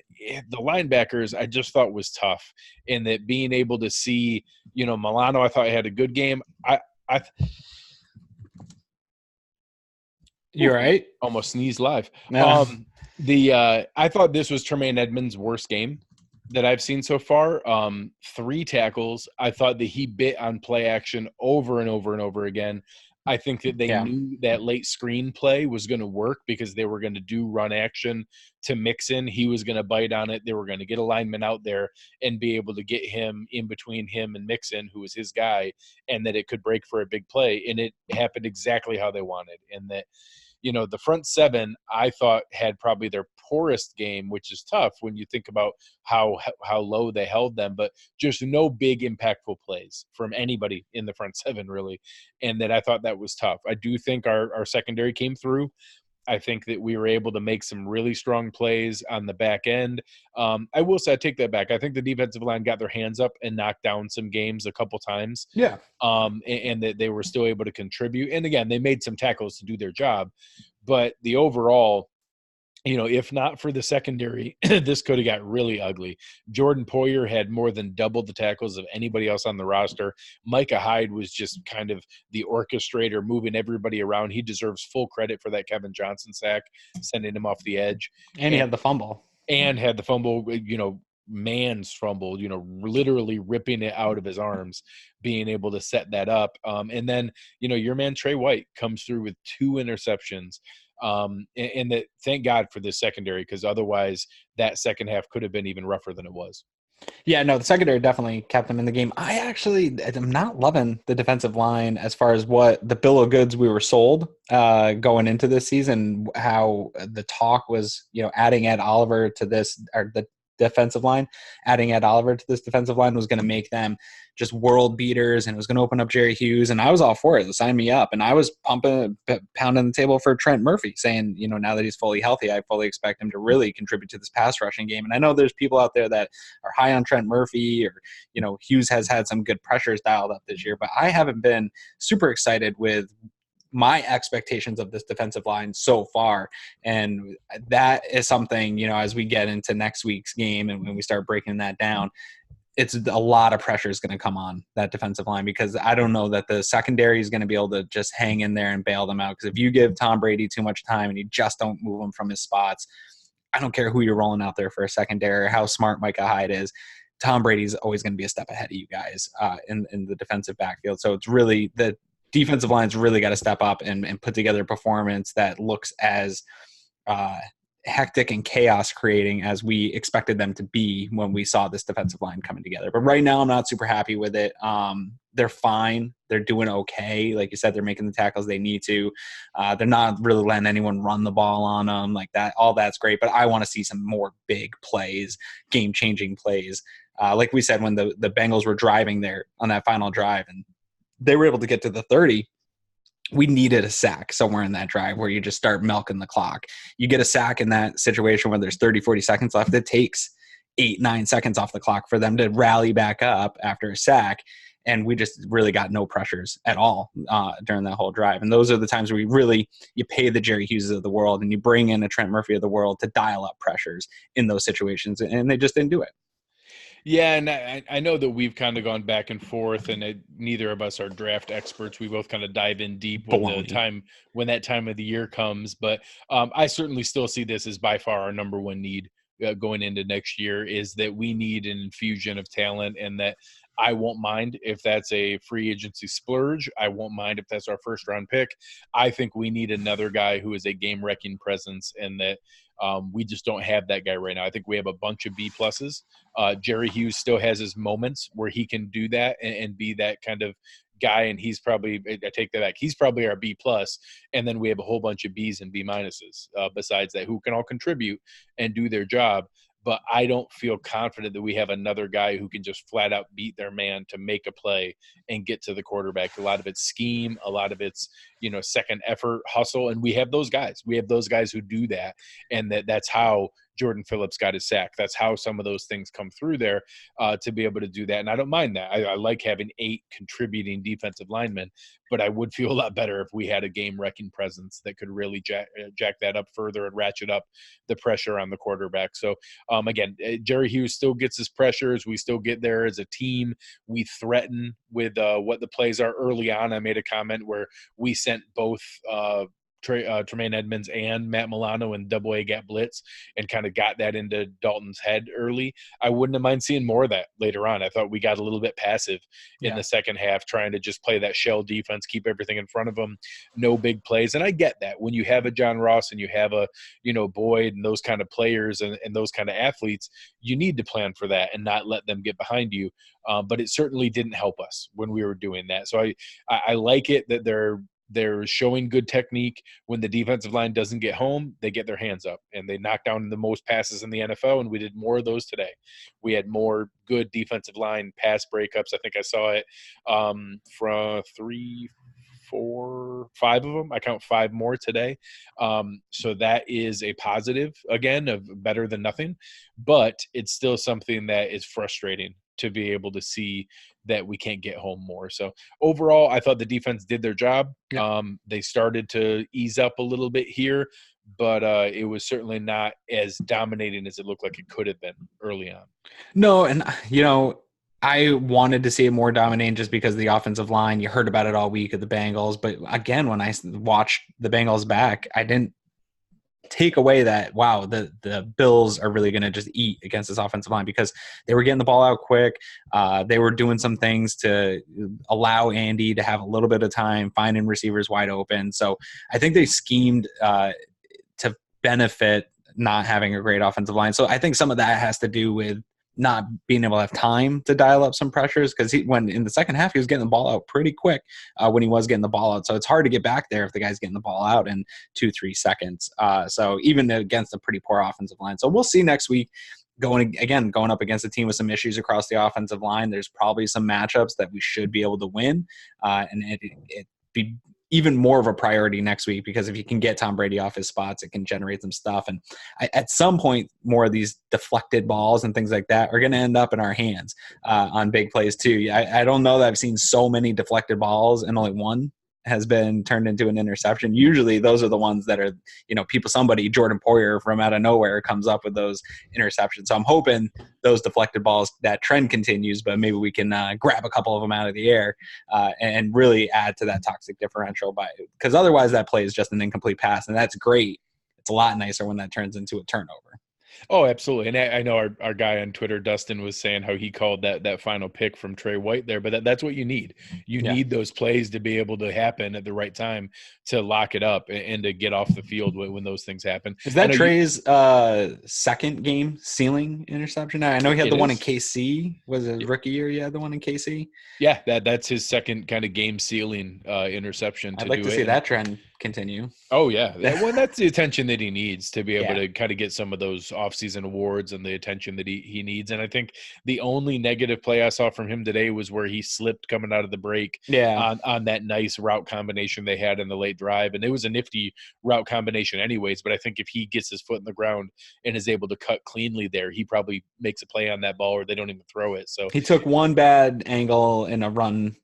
Speaker 1: the linebackers I just thought was tough, in that being able to see, Milano, I thought he had a good game.
Speaker 2: You're right.
Speaker 1: Almost sneezed live.
Speaker 2: No.
Speaker 1: I thought this was Tremaine Edmonds' worst game that I've seen so far. 3 tackles. I thought that he bit on play action over and over and over again. I think that they knew that late screen play was going to work because they were going to do run action to Mixon. He was going to bite on it. They were going to get a lineman out there and be able to get him in between him and Mixon, who was his guy, and that it could break for a big play. And it happened exactly how they wanted. And that, the front seven, I thought, had probably their poorest game, which is tough when you think about how low they held them, but just no big impactful plays from anybody in the front seven, really. And that I thought that was tough. I do think our secondary came through. I think that we were able to make some really strong plays on the back end. I will say, I take that back. I think the defensive line got their hands up and knocked down some games a couple times.
Speaker 2: Yeah.
Speaker 1: And that they were still able to contribute. And again, they made some tackles to do their job. But the overall, if not for the secondary, this could have got really ugly. Jordan Poyer had more than double the tackles of anybody else on the roster. Micah Hyde was just kind of the orchestrator, moving everybody around. He deserves full credit for that Kevin Johnson sack, sending him off the edge.
Speaker 2: And he had the fumble.
Speaker 1: Man's fumble, literally ripping it out of his arms, being able to set that up. And then, your man Trey White comes through with 2 interceptions. And that, thank God for this secondary, because otherwise that second half could have been even rougher than it was.
Speaker 2: Yeah, no, the secondary definitely kept them in the game. I actually am not loving the defensive line as far as what the bill of goods we were sold going into this season, how the talk was, adding Ed Oliver to this, or the defensive line, adding Ed Oliver to this defensive line was going to make them just world beaters, and it was going to open up Jerry Hughes. And I was all for it. Sign me up. And I was pounding the table for Trent Murphy, saying, now that he's fully healthy, I fully expect him to really contribute to this pass rushing game. And I know there's people out there that are high on Trent Murphy, or, Hughes has had some good pressures dialed up this year, but I haven't been super excited with my expectations of this defensive line so far. And that is something, as we get into next week's game and when we start breaking that down, it's a lot of pressure is going to come on that defensive line, because I don't know that the secondary is going to be able to just hang in there and bail them out. Because if you give Tom Brady too much time and you just don't move him from his spots, I don't care who you're rolling out there for a secondary or how smart Micah Hyde is, Tom Brady's always going to be a step ahead of you guys in the defensive backfield. So it's really the defensive line's really got to step up and put together a performance that looks as hectic and chaos creating as we expected them to be when we saw this defensive line coming together. But right now I'm not super happy with it. They're fine. They're doing okay. Like you said, they're making the tackles they need to. They're not really letting anyone run the ball on them like that. All that's great. But I want to see some more big plays, game-changing plays. Like we said, when the Bengals were driving there on that final drive and they were able to get to the 30, we needed a sack somewhere in that drive where you just start milking the clock. You get a sack in that situation where there's 30, 40 seconds left. It takes 8-9 seconds off the clock for them to rally back up after a sack. And we just really got no pressures at all during that whole drive. And those are the times where you pay the Jerry Hughes of the world and you bring in a Trent Murphy of the world to dial up pressures in those situations. And they just didn't do it.
Speaker 1: Yeah, and I know that we've kind of gone back and forth, and neither of us are draft experts. We both kind of dive in deep when that time of the year comes. But I certainly still see this as by far our number one need going into next year, is that we need an infusion of talent, and that I won't mind if that's a free agency splurge. I won't mind if that's our first round pick. I think we need another guy who is a game wrecking presence, and that we just don't have that guy right now. I think we have a bunch of B pluses. Jerry Hughes still has his moments where he can do that and be that kind of guy, and he's probably, I take that back, he's probably our B plus, and then we have a whole bunch of B's and B minuses besides that, who can all contribute and do their job. But I don't feel confident that we have another guy who can just flat out beat their man to make a play and get to the quarterback. A lot of it's scheme, a lot of it's, second effort, hustle. And we have those guys. We have those guys who do that. And that's how Jordan Phillips got his sack. That's how some of those things come through there to be able to do that. And I don't mind that. I like having 8 contributing defensive linemen, but I would feel a lot better if we had a game-wrecking presence that could really jack that up further and ratchet up the pressure on the quarterback. So, again, Jerry Hughes still gets his pressures. We still get there as a team. We threaten with what the plays are early on. I made a comment where we sent both Tremaine Edmonds and Matt Milano in double-A gap blitz and kind of got that into Dalton's head early. I wouldn't have mind seeing more of that later on. I thought we got a little bit passive in the second half, trying to just play that shell defense, keep everything in front of them, no big plays. And I get that when you have a John Ross and you have a, Boyd and those kind of players and those kind of athletes, you need to plan for that and not let them get behind you. But it certainly didn't help us when we were doing that. So I like it that they're showing good technique. When the defensive line doesn't get home, they get their hands up and they knock down the most passes in the NFL. And we did more of those today. We had more good defensive line pass breakups. I think I saw it from 3, 4, 5 of them. I count 5 more today. So that is a positive, again, of better than nothing. But it's still something that is frustrating to be able to see that we can't get home more. So overall, I thought the defense did their job. Yeah. They started to ease up a little bit here, but it was certainly not as dominating as it looked like it could have been early on.
Speaker 2: No, and I wanted to see it more dominating just because of the offensive line. You heard about it all week of the Bengals, but again, when I watched the Bengals back, I didn't take away that, wow, the Bills are really going to just eat against this offensive line, because they were getting the ball out quick. They were doing some things to allow Andy to have a little bit of time finding receivers wide open. So I think they schemed to benefit not having a great offensive line. So I think some of that has to do with not being able to have time to dial up some pressures, because when in the second half he was getting the ball out pretty quick when he was getting the ball out. So it's hard to get back there if the guy's getting the ball out in 2-3 seconds. So even against a pretty poor offensive line. So we'll see next week. Going up against a team with some issues across the offensive line, there's probably some matchups that we should be able to win, and it be even more of a priority next week, because if you can get Tom Brady off his spots, it can generate some stuff. And at some point, more of these deflected balls and things like that are going to end up in our hands on big plays too. I don't know that I've seen so many deflected balls and only one has been turned into an interception. Usually those are the ones that are, Jordan Poyer from out of nowhere comes up with those interceptions. So I'm hoping those deflected balls, that trend continues, but maybe we can grab a couple of them out of the air and really add to that toxic differential, because otherwise that play is just an incomplete pass, and that's great. It's a lot nicer when that turns into a turnover.
Speaker 1: Oh, absolutely. And I know our guy on Twitter, Dustin, was saying how he called that final pick from Trey White there, but that's what you need. You need those plays to be able to happen at the right time to lock it up and to get off the field when those things happen.
Speaker 2: Is that Trey's second game ceiling interception? I know he had the one in KC. Was it rookie year? Yeah, the one in KC.
Speaker 1: Yeah, that's his second kind of game ceiling interception.
Speaker 2: I'd like to see that trend continue.
Speaker 1: Oh, yeah. Well, that's the attention that he needs to be able to kind of get some of those offseason awards and the attention that he needs. And I think the only negative play I saw from him today was where he slipped coming out of the break on that nice route combination they had in the late drive. And it was a nifty route combination anyways, but I think if he gets his foot in the ground and is able to cut cleanly there, he probably makes a play on that ball or they don't even throw it. So
Speaker 2: he took one bad angle in a run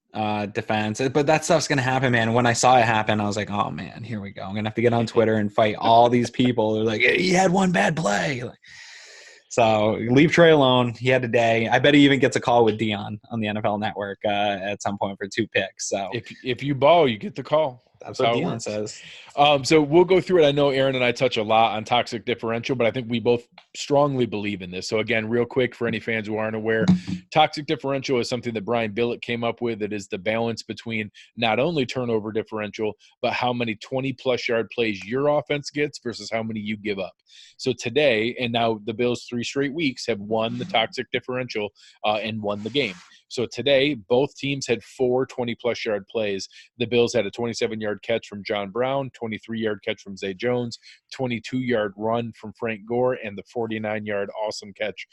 Speaker 2: defense, but that stuff's gonna happen, man. When I saw it happen, I was like, oh man, here we go. I'm gonna have to get on Twitter and fight all these people. They're like, he had one bad play. So leave Trey alone. He had a day. I bet he even gets a call with Dion on the NFL Network at some point for 2 picks. So
Speaker 1: if you ball, you get the call.
Speaker 2: That's what Dion says.
Speaker 1: So we'll go through it. I know Aaron and I touch a lot on toxic differential, but I think we both strongly believe in this. So again, real quick for any fans who aren't aware, toxic differential is something that Brian Billick came up with. It is the balance between not only turnover differential, but how many 20-plus yard plays your offense gets versus how many you give up. So today, and now the Bills 3 straight weeks have won the toxic differential and won the game. So today, both teams had 4 20-plus yard plays. The Bills had a 27-yard catch from John Brown, 23-yard catch from Zay Jones, 22-yard run from Frank Gore, and the 49-yard awesome catch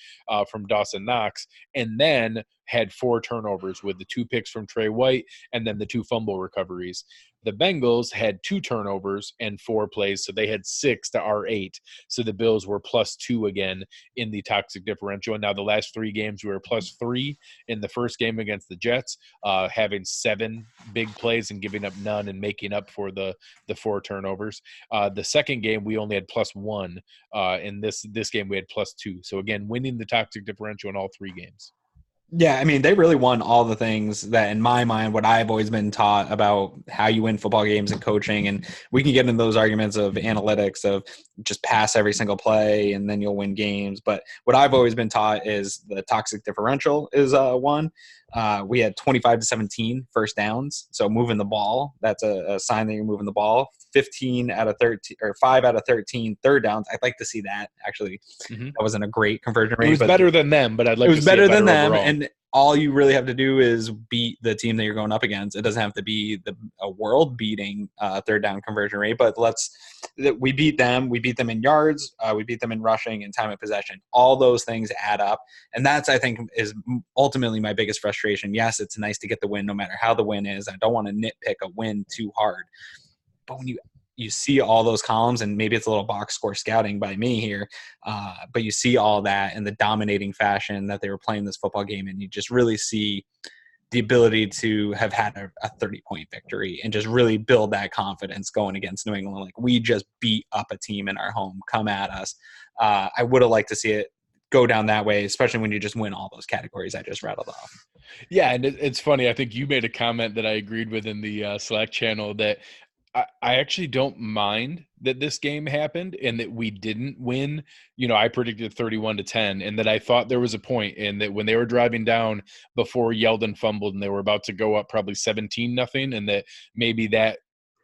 Speaker 1: from Dawson Knox, and then had 4 turnovers with the 2 picks from Trey White and then the 2 fumble recoveries. The Bengals had 2 turnovers and 4 plays, so they had 6 to our 8. So the Bills were +2 again in the toxic differential. And now the last 3 games, we were +3 in the first game against the Jets, having 7 big plays and giving up none and making up for the 4 turnovers. The second game, we only had +1. In this game, we had +2. So again, winning the toxic differential in all 3 games.
Speaker 2: Yeah, I mean, they really won all the things that, in my mind, what I've always been taught about how you win football games and coaching. And we can get into those arguments of analytics of just pass every single play and then you'll win games. But what I've always been taught is the toxic differential is one. We had 25-17 first downs. So moving the ball, that's a sign that you're moving the ball. 15 out of 13 or 5 out of 13 third downs. I'd like to see that actually. That wasn't a great conversion rate.
Speaker 1: It was better than them, but I'd like to see it
Speaker 2: better than them.
Speaker 1: Overall.
Speaker 2: And all you really have to do is beat the team that you're going up against. It doesn't have to be a world-beating third down conversion rate, but we beat them. We beat them in yards. We beat them in rushing and time of possession. All those things add up, and that's, I think, is ultimately my biggest frustration. Yes, it's nice to get the win no matter how the win is. I don't want to nitpick a win too hard, but when you see all those columns, and maybe it's a little box score scouting by me here, but you see all that in the dominating fashion that they were playing this football game, and you just really see the ability to have had a 30-point victory and just really build that confidence going against New England. Like, we just beat up a team in our home. Come at us. I would have liked to see it go down that way, especially when you just win all those categories I just rattled off.
Speaker 1: Yeah, and it's funny. I think you made a comment that I agreed with in the Slack channel that I actually don't mind that this game happened and that we didn't win. I predicted 31-10, and that I thought there was a point, and that when they were driving down before Yeldon fumbled and they were about to go up probably 17-0, and that maybe that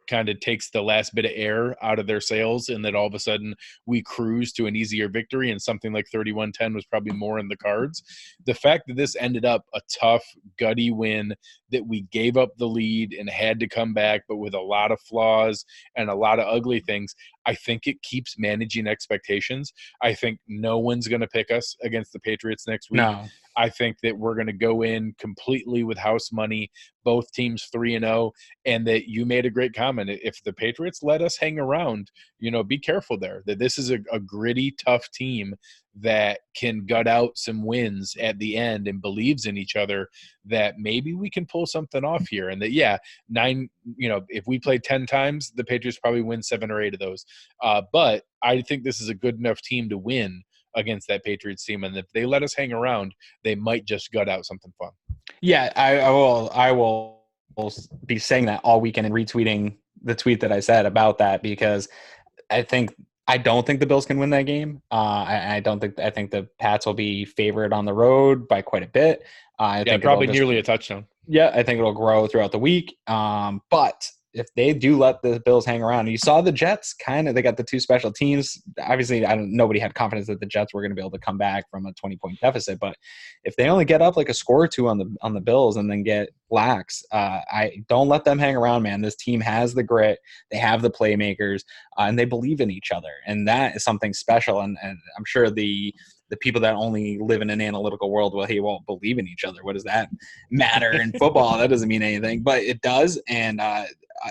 Speaker 1: kind of takes the last bit of air out of their sails, and that all of a sudden we cruise to an easier victory, and something like 31-10 was probably more in the cards. The fact that this ended up a tough, gutty win, that we gave up the lead and had to come back, but with a lot of flaws and a lot of ugly things, I think it keeps managing expectations. I think no one's going to pick us against the Patriots next week.
Speaker 2: No.
Speaker 1: I think that we're going to go in completely with house money, both teams 3-0, and that you made a great comment. If the Patriots let us hang around, be careful there, that this is a gritty, tough team that can gut out some wins at the end and believes in each other, that maybe we can pull something off here. And that, if we play 10 times, the Patriots probably win 7 or 8 of those. But I think this is a good enough team to win against that Patriots team. And if they let us hang around, they might just gut out something fun.
Speaker 2: Yeah, I will be saying that all weekend and retweeting the tweet that I said about that, because I don't think the Bills can win that game. I think the Pats will be favored on the road by quite a bit. I think
Speaker 1: probably nearly a touchdown.
Speaker 2: Yeah, I think it'll grow throughout the week. But if they do let the Bills hang around, you saw the Jets they got the 2 special teams. Obviously, nobody had confidence that the Jets were going to be able to come back from a 20-point deficit. But if they only get up like a score or 2 on the Bills and then get lax, I don't let them hang around, man. This team has the grit, they have the playmakers, and they believe in each other, and that is something special. And I'm sure the people that only live in an analytical world, well, hey, won't believe in each other. What does that matter in football? That doesn't mean anything, but it does. And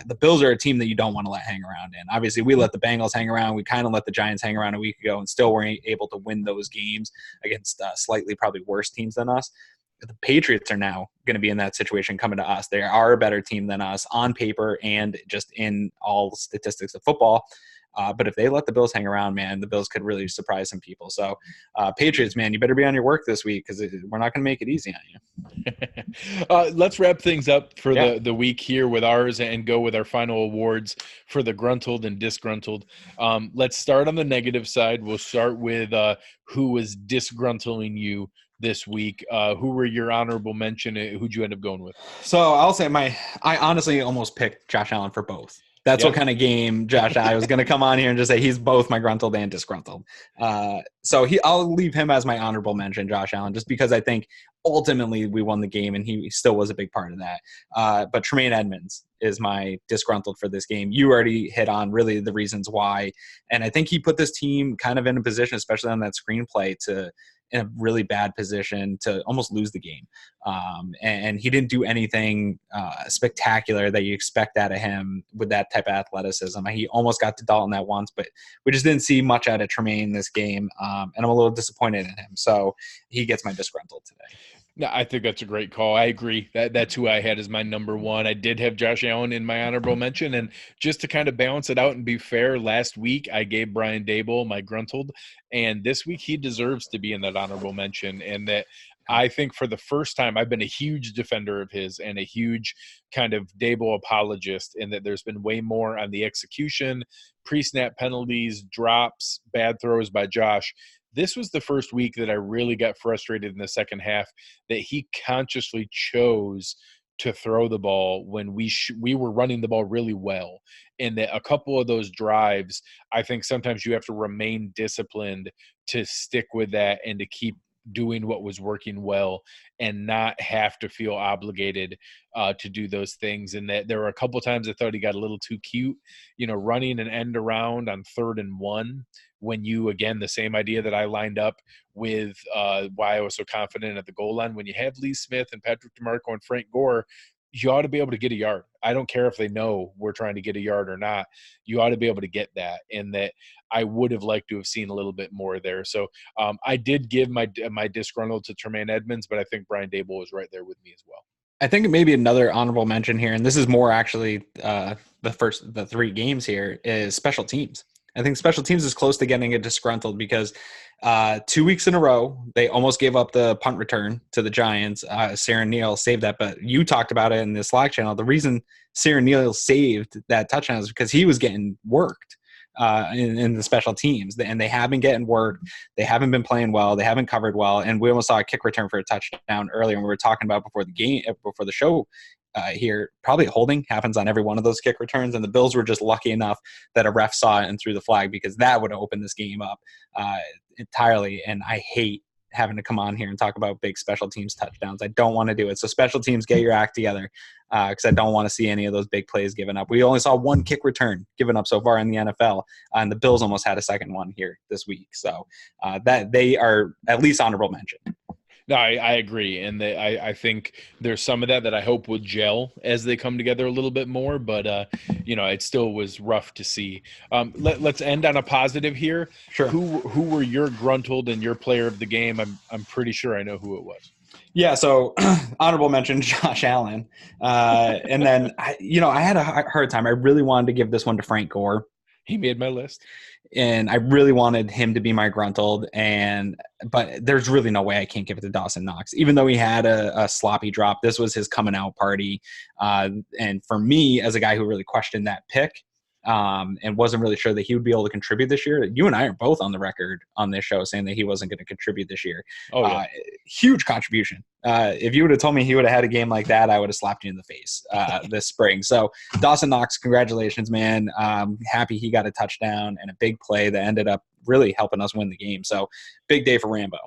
Speaker 2: the Bills are a team that you don't want to let hang around. And obviously we let the Bengals hang around. We kind of let the Giants hang around a week ago and still weren't able to win those games against slightly probably worse teams than us. The Patriots are now going to be in that situation coming to us. They are a better team than us on paper and just in all statistics of football. But if they let the Bills hang around, man, the Bills could really surprise some people. So, Patriots, man, you better be on your work this week, because we're not going to make it easy on
Speaker 1: you. Let's wrap things up for the week here with ours and go with our final awards for the gruntled and disgruntled. Let's start on the negative side. We'll start with who was disgruntling you this week. Who were your honorable mention? Who'd you end up going with?
Speaker 2: So I'll say I honestly almost picked Josh Allen for both. That's what kind of game Josh. I was going to come on here and just say he's both my gruntled and disgruntled. So I'll leave him as my honorable mention, Josh Allen, just because I think ultimately we won the game and he still was a big part of that. But Tremaine Edmonds is my disgruntled for this game. You already hit on really the reasons why. And I think he put this team kind of in a position, especially on that screenplay, in a really bad position to almost lose the game. And he didn't do anything spectacular that you expect out of him with that type of athleticism. He almost got to Dalton that once, but we just didn't see much out of Tremaine this game. And I'm a little disappointed in him. So he gets my disgruntled today.
Speaker 1: No, I think that's a great call. I agree. That's who I had as my number one. I did have Josh Allen in my honorable mention. And just to kind of balance it out and be fair, last week I gave Brian Daboll my gruntled. And this week he deserves to be in that honorable mention. And that I think for the first time, I've been a huge defender of his and a huge kind of Daboll apologist, in that there's been way more on the execution, pre-snap penalties, drops, bad throws by Josh. This was the first week that I really got frustrated in the second half that he consciously chose to throw the ball when we were running the ball really well. And that a couple of those drives, I think sometimes you have to remain disciplined to stick with that and to keep doing what was working well and not have to feel obligated to do those things. And that there were a couple times I thought he got a little too cute, running an end around on 3rd and 1, when you, again, the same idea that I lined up with why I was so confident at the goal line. When you have Lee Smith and Patrick DeMarco and Frank Gore, you ought to be able to get a yard. I don't care if they know we're trying to get a yard or not. You ought to be able to get that, and that I would have liked to have seen a little bit more there. So I did give my disgruntled to Tremaine Edmonds, but I think Brian Daboll was right there with me as well.
Speaker 2: I think maybe another honorable mention here, and this is more actually the 3 games here, is special teams. I think special teams is close to getting it disgruntled because 2 weeks in a row, they almost gave up the punt return to the Giants. Sarah Neal saved that, but you talked about it in the Slack channel. The reason Sarah Neal saved that touchdown is because he was getting worked in the special teams, and they have been getting worked. They haven't been playing well. They haven't covered well, and we almost saw a kick return for a touchdown earlier. And we were talking about before the show here, probably holding happens on every one of those kick returns, and the Bills were just lucky enough that a ref saw it and threw the flag, because that would have opened this game up entirely. And I hate having to come on here and talk about big special teams touchdowns. I don't want to do it. So special teams, get your act together, because I don't want to see any of those big plays given up. We only saw one kick return given up so far in the NFL, and the Bills almost had a second one here this week. So that they are at least honorable mention.
Speaker 1: No, I agree, and I think there's some of that I hope would gel as they come together a little bit more. But it still was rough to see. Let's end on a positive here.
Speaker 2: Sure.
Speaker 1: Who were your gruntled and your player of the game? I'm pretty sure I know who it was.
Speaker 2: Yeah, so honorable mention, Josh Allen, and then I had a hard time. I really wanted to give this one to Frank Gore.
Speaker 1: He made my list.
Speaker 2: And I really wanted him to be my gruntled, but there's really no way I can't give it to Dawson Knox. Even though he had a sloppy drop, this was his coming out party. And for me, as a guy who really questioned that pick and wasn't really sure that he would be able to contribute this year, you and I are both on the record on this show saying that he wasn't going to contribute this year.
Speaker 1: Oh, yeah.
Speaker 2: Huge contribution. If you would have told me he would have had a game like that, I would have slapped you in the face this spring. So Dawson Knox, congratulations, man. Happy he got a touchdown and a big play that ended up really helping us win the game. So big day for Rambo.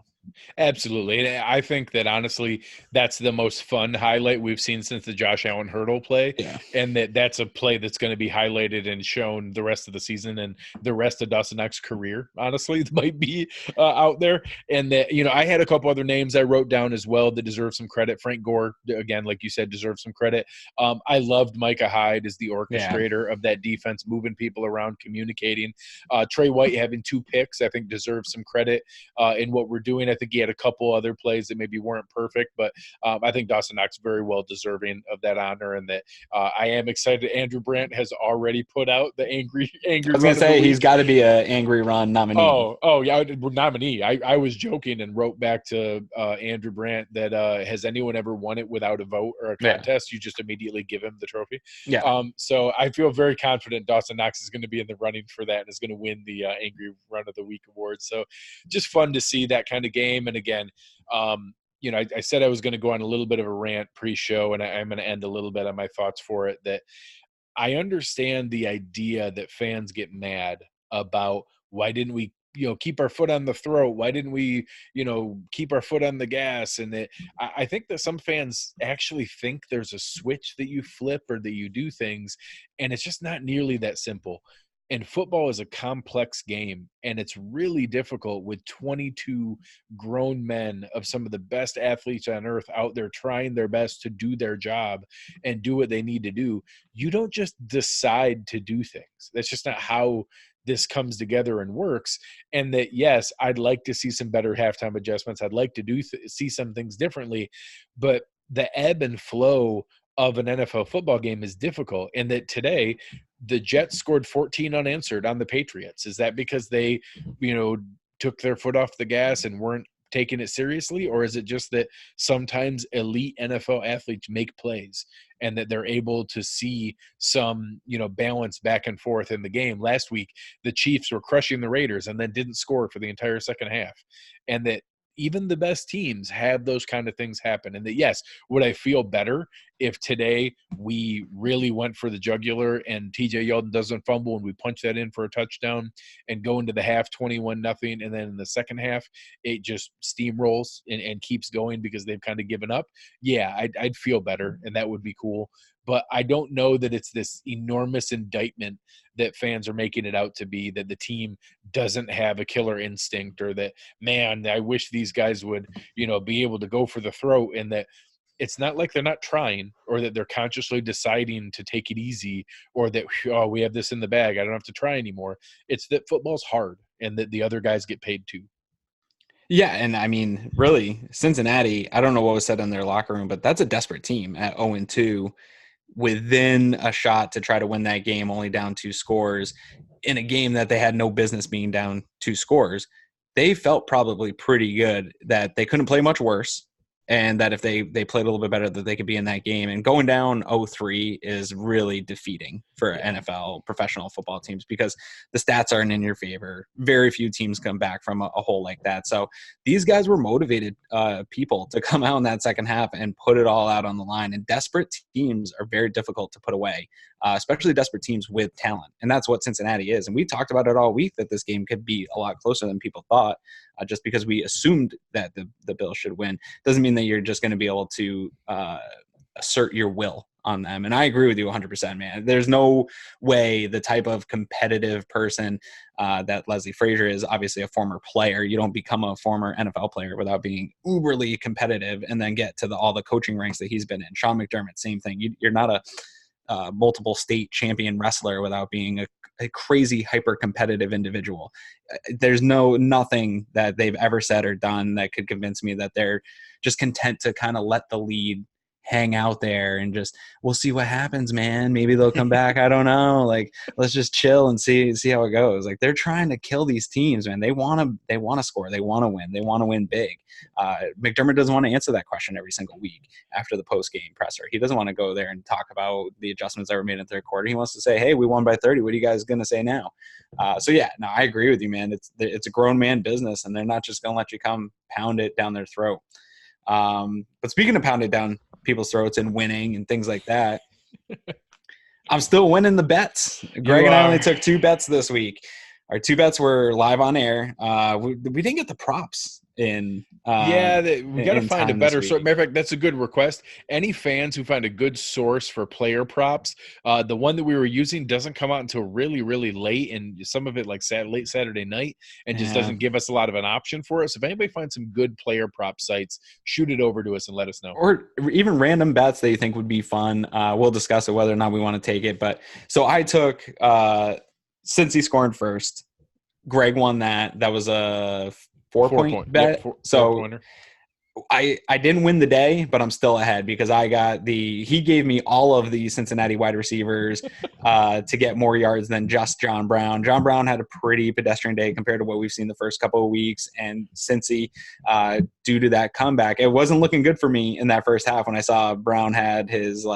Speaker 1: Absolutely. And I think that honestly, that's the most fun highlight we've seen since the Josh Allen hurdle play.
Speaker 2: Yeah.
Speaker 1: And that's a play that's going to be highlighted and shown the rest of the season, and the rest of Dawson Knox's career, honestly, might be out there. And that, I had a couple other names I wrote down as well that deserve some credit. Frank Gore, again, like you said, deserves some credit. I loved Micah Hyde as the orchestrator of that defense, moving people around, communicating. Trey White having 2 picks, I think, deserves some credit in what we're doing. I think he had a couple other plays that maybe weren't perfect, but I think Dawson Knox very well deserving of that honor, and that I am excited. Andrew Brandt has already put out the angry. I
Speaker 2: was going to say he's got to be an angry run nominee.
Speaker 1: Oh yeah, nominee. I was joking and wrote back to Andrew Brandt that has anyone ever won it without a vote or a contest? You just immediately give him the trophy.
Speaker 2: Yeah.
Speaker 1: So I feel very confident Dawson Knox is going to be in the running for that and is going to win the Angry Run of the Week award. So just fun to see that kind of game. And again, I said I was going to go on a little bit of a rant pre-show, and I'm going to end a little bit on my thoughts for it. That I understand the idea that fans get mad about why didn't we, keep our foot on the throat? Why didn't we, keep our foot on the gas? And that I think that some fans actually think there's a switch that you flip or that you do things, and it's just not nearly that simple. And football is a complex game, and it's really difficult with 22 grown men of some of the best athletes on earth out there trying their best to do their job and do what they need to do. You don't just decide to do things. That's just not how this comes together and works. And that, yes, I'd like to see some better halftime adjustments. I'd like to see some things differently, but the ebb and flow of an NFL football game is difficult. And that today the Jets scored 14 unanswered on the Patriots. Is that because they, took their foot off the gas and weren't taking it seriously? Or is it just that sometimes elite NFL athletes make plays and that they're able to see some, balance back and forth in the game? Last week, the Chiefs were crushing the Raiders and then didn't score for the entire second half. And that even the best teams have those kind of things happen. And that, yes, would I feel better if today we really went for the jugular and TJ Yeldon doesn't fumble and we punch that in for a touchdown and go into the half 21-0, and then in the second half it just steamrolls and keeps going because they've kind of given up? Yeah, I'd feel better, and that would be cool. But I don't know that it's this enormous indictment that fans are making it out to be, that the team doesn't have a killer instinct, or that, man, I wish these guys would, be able to go for the throat. And that it's not like they're not trying, or that they're consciously deciding to take it easy, or that, we have this in the bag, I don't have to try anymore. It's that football's hard and that the other guys get paid too.
Speaker 2: Yeah, and I mean, really, Cincinnati, I don't know what was said in their locker room, but that's a desperate team at 0-2, within a shot to try to win that game, only down 2 scores. in a game that they had no business being down 2 scores, they felt probably pretty good that they couldn't play much worse, and that if they played a little bit better, that they could be in that game. And going down 0-3 is really defeating for NFL professional football teams, because the stats aren't in your favor. Very few teams come back from a hole like that. So these guys were motivated people to come out in that second half and put it all out on the line. And desperate teams are very difficult to put away, especially desperate teams with talent. And that's what Cincinnati is. And we talked about it all week, that this game could be a lot closer than people thought, just because we assumed that the Bills should win. Doesn't mean that you're just going to be able to assert your will on them. And I agree with you 100%, man. There's no way the type of competitive person that Leslie Frazier is, obviously a former player. You don't become a former NFL player without being uberly competitive and then get to all the coaching ranks that he's been in. Sean McDermott, same thing. You're not a multiple state champion wrestler without being a crazy hyper competitive individual. There's nothing that they've ever said or done that could convince me that they're just content to kind of let the lead hang out there and just, we'll see what happens, man. Maybe they'll come back. I don't know. Like, let's just chill and see how it goes. Like, they're trying to kill these teams, man. They want to score. They want to win. They want to win big. McDermott doesn't want to answer that question every single week after the post-game presser. He doesn't want to go there and talk about the adjustments that were made in the third quarter. He wants to say, hey, we won by 30. What are you guys going to say now? So yeah, no, I agree with you, man. It's a grown man business, and they're not just going to let you come pound it down their throat. But speaking of pounded down people's throats and winning and things like that, I'm still winning the bets. Greg and I only took 2 bets this week. Our 2 bets were live on air. We didn't get the props in.
Speaker 1: We got to find a better source. Matter of fact, that's a good request. Any fans who find a good source for player props, the one that we were using doesn't come out until really, really late, and some of it like late Saturday night, and just doesn't give us a lot of an option for us. If anybody finds some good player prop sites, shoot it over to us and let us know.
Speaker 2: Or even random bets that you think would be fun. We'll discuss it, whether or not we want to take it. But so I took Cincy scoring first. Greg won that. That was a 4-point bet.
Speaker 1: Yep,
Speaker 2: so I didn't win the day, but I'm still ahead because he gave me all of the Cincinnati wide receivers to get more yards than just John Brown. John Brown had a pretty pedestrian day compared to what we've seen the first couple of weeks. And Cincy, due to that comeback, it wasn't looking good for me in that first half when I saw Brown had his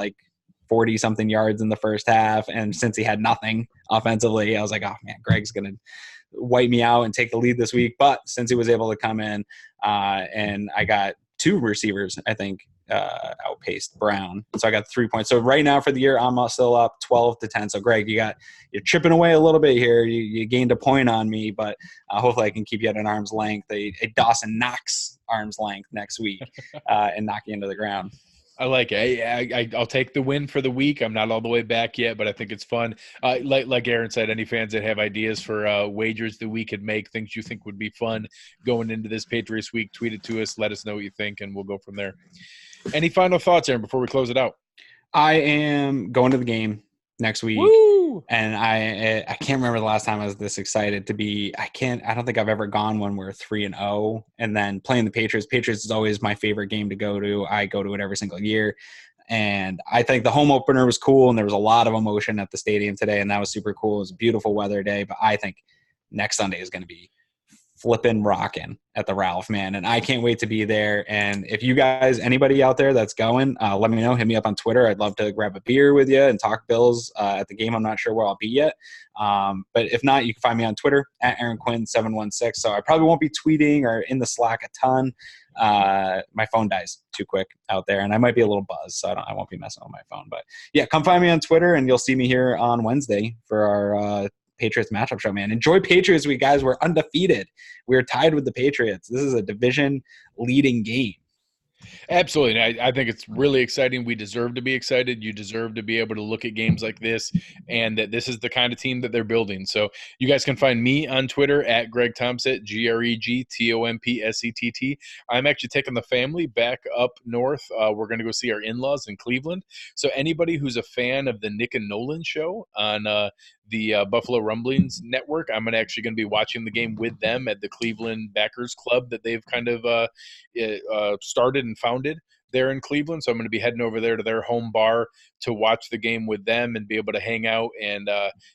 Speaker 2: 40 something yards in the first half, and Cincy had nothing offensively. I was like, oh man, Greg's going to wipe me out and take the lead this week. But since he was able to come in, and I got 2 receivers, I think, outpaced Brown. So I got 3 points. So right now for the year, I'm still up 12-10. So Greg, you're chipping away a little bit here. You gained a point on me, but hopefully I can keep you at an arm's length, a Dawson Knox arm's length next week, and knock you into the ground.
Speaker 1: I like it. I'll take the win for the week. I'm not all the way back yet, but I think it's fun. Like Aaron said, any fans that have ideas for wagers that we could make, things you think would be fun going into this Patriots week, tweet it to us. Let us know what you think, and we'll go from there. Any final thoughts, Aaron, before we close it out?
Speaker 2: I am going to the game next week.
Speaker 1: Woo!
Speaker 2: And I can't remember the last time I was this excited to be. I don't think I've ever gone when we're 3-0 and then playing the Patriots. Patriots is always my favorite game to go to. I go to it every single year. And I think the home opener was cool, and there was a lot of emotion at the stadium today, and that was super cool. It was a beautiful weather day, but I think next Sunday is going to be flipping rocking at the Ralph, man. And I can't wait to be there. And if you guys, anybody out there that's going, let me know. Hit me up on Twitter. I'd love to grab a beer with you and talk Bills at the game. I'm not sure where I'll be yet. But if not, you can find me on Twitter at Aaron Quinn 716. So I probably won't be tweeting or in the Slack a ton. My phone dies too quick out there, and I might be a little buzzed, so I won't be messing with my phone. But yeah, come find me on Twitter, and you'll see me here on Wednesday for our Patriots matchup show, man. Enjoy Patriots week, guys. We're undefeated. We're tied with the Patriots. This is a division leading game.
Speaker 1: Absolutely. I think it's really exciting. We deserve to be excited. You deserve to be able to look at games like this, and that this is the kind of team that they're building. So you guys can find me on Twitter at Greg Thompsett, GregTompsett. I'm actually taking the family back up north. We're going to go see our in-laws in Cleveland. So anybody who's a fan of the Nick and Nolan show on the Buffalo Rumblings network, I'm actually going to be watching the game with them at the Cleveland Backers Club that they've kind of started and founded. there in Cleveland, so I'm going to be heading over there to their home bar to watch the game with them and be able to hang out and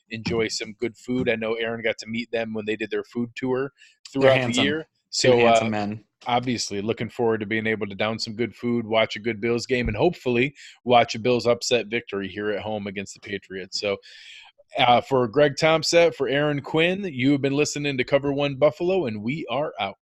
Speaker 1: enjoy some good food. I know Aaron got to meet them when they did their food tour
Speaker 2: They're
Speaker 1: throughout the
Speaker 2: handsome.
Speaker 1: year.
Speaker 2: Two
Speaker 1: So
Speaker 2: handsome men.
Speaker 1: obviously looking forward to being able to down some good food, watch a good Bills game, and hopefully watch a Bills upset victory here at home against the Patriots. So for Greg Thompson, for Aaron Quinn, you have been listening to Cover One Buffalo, and we are out.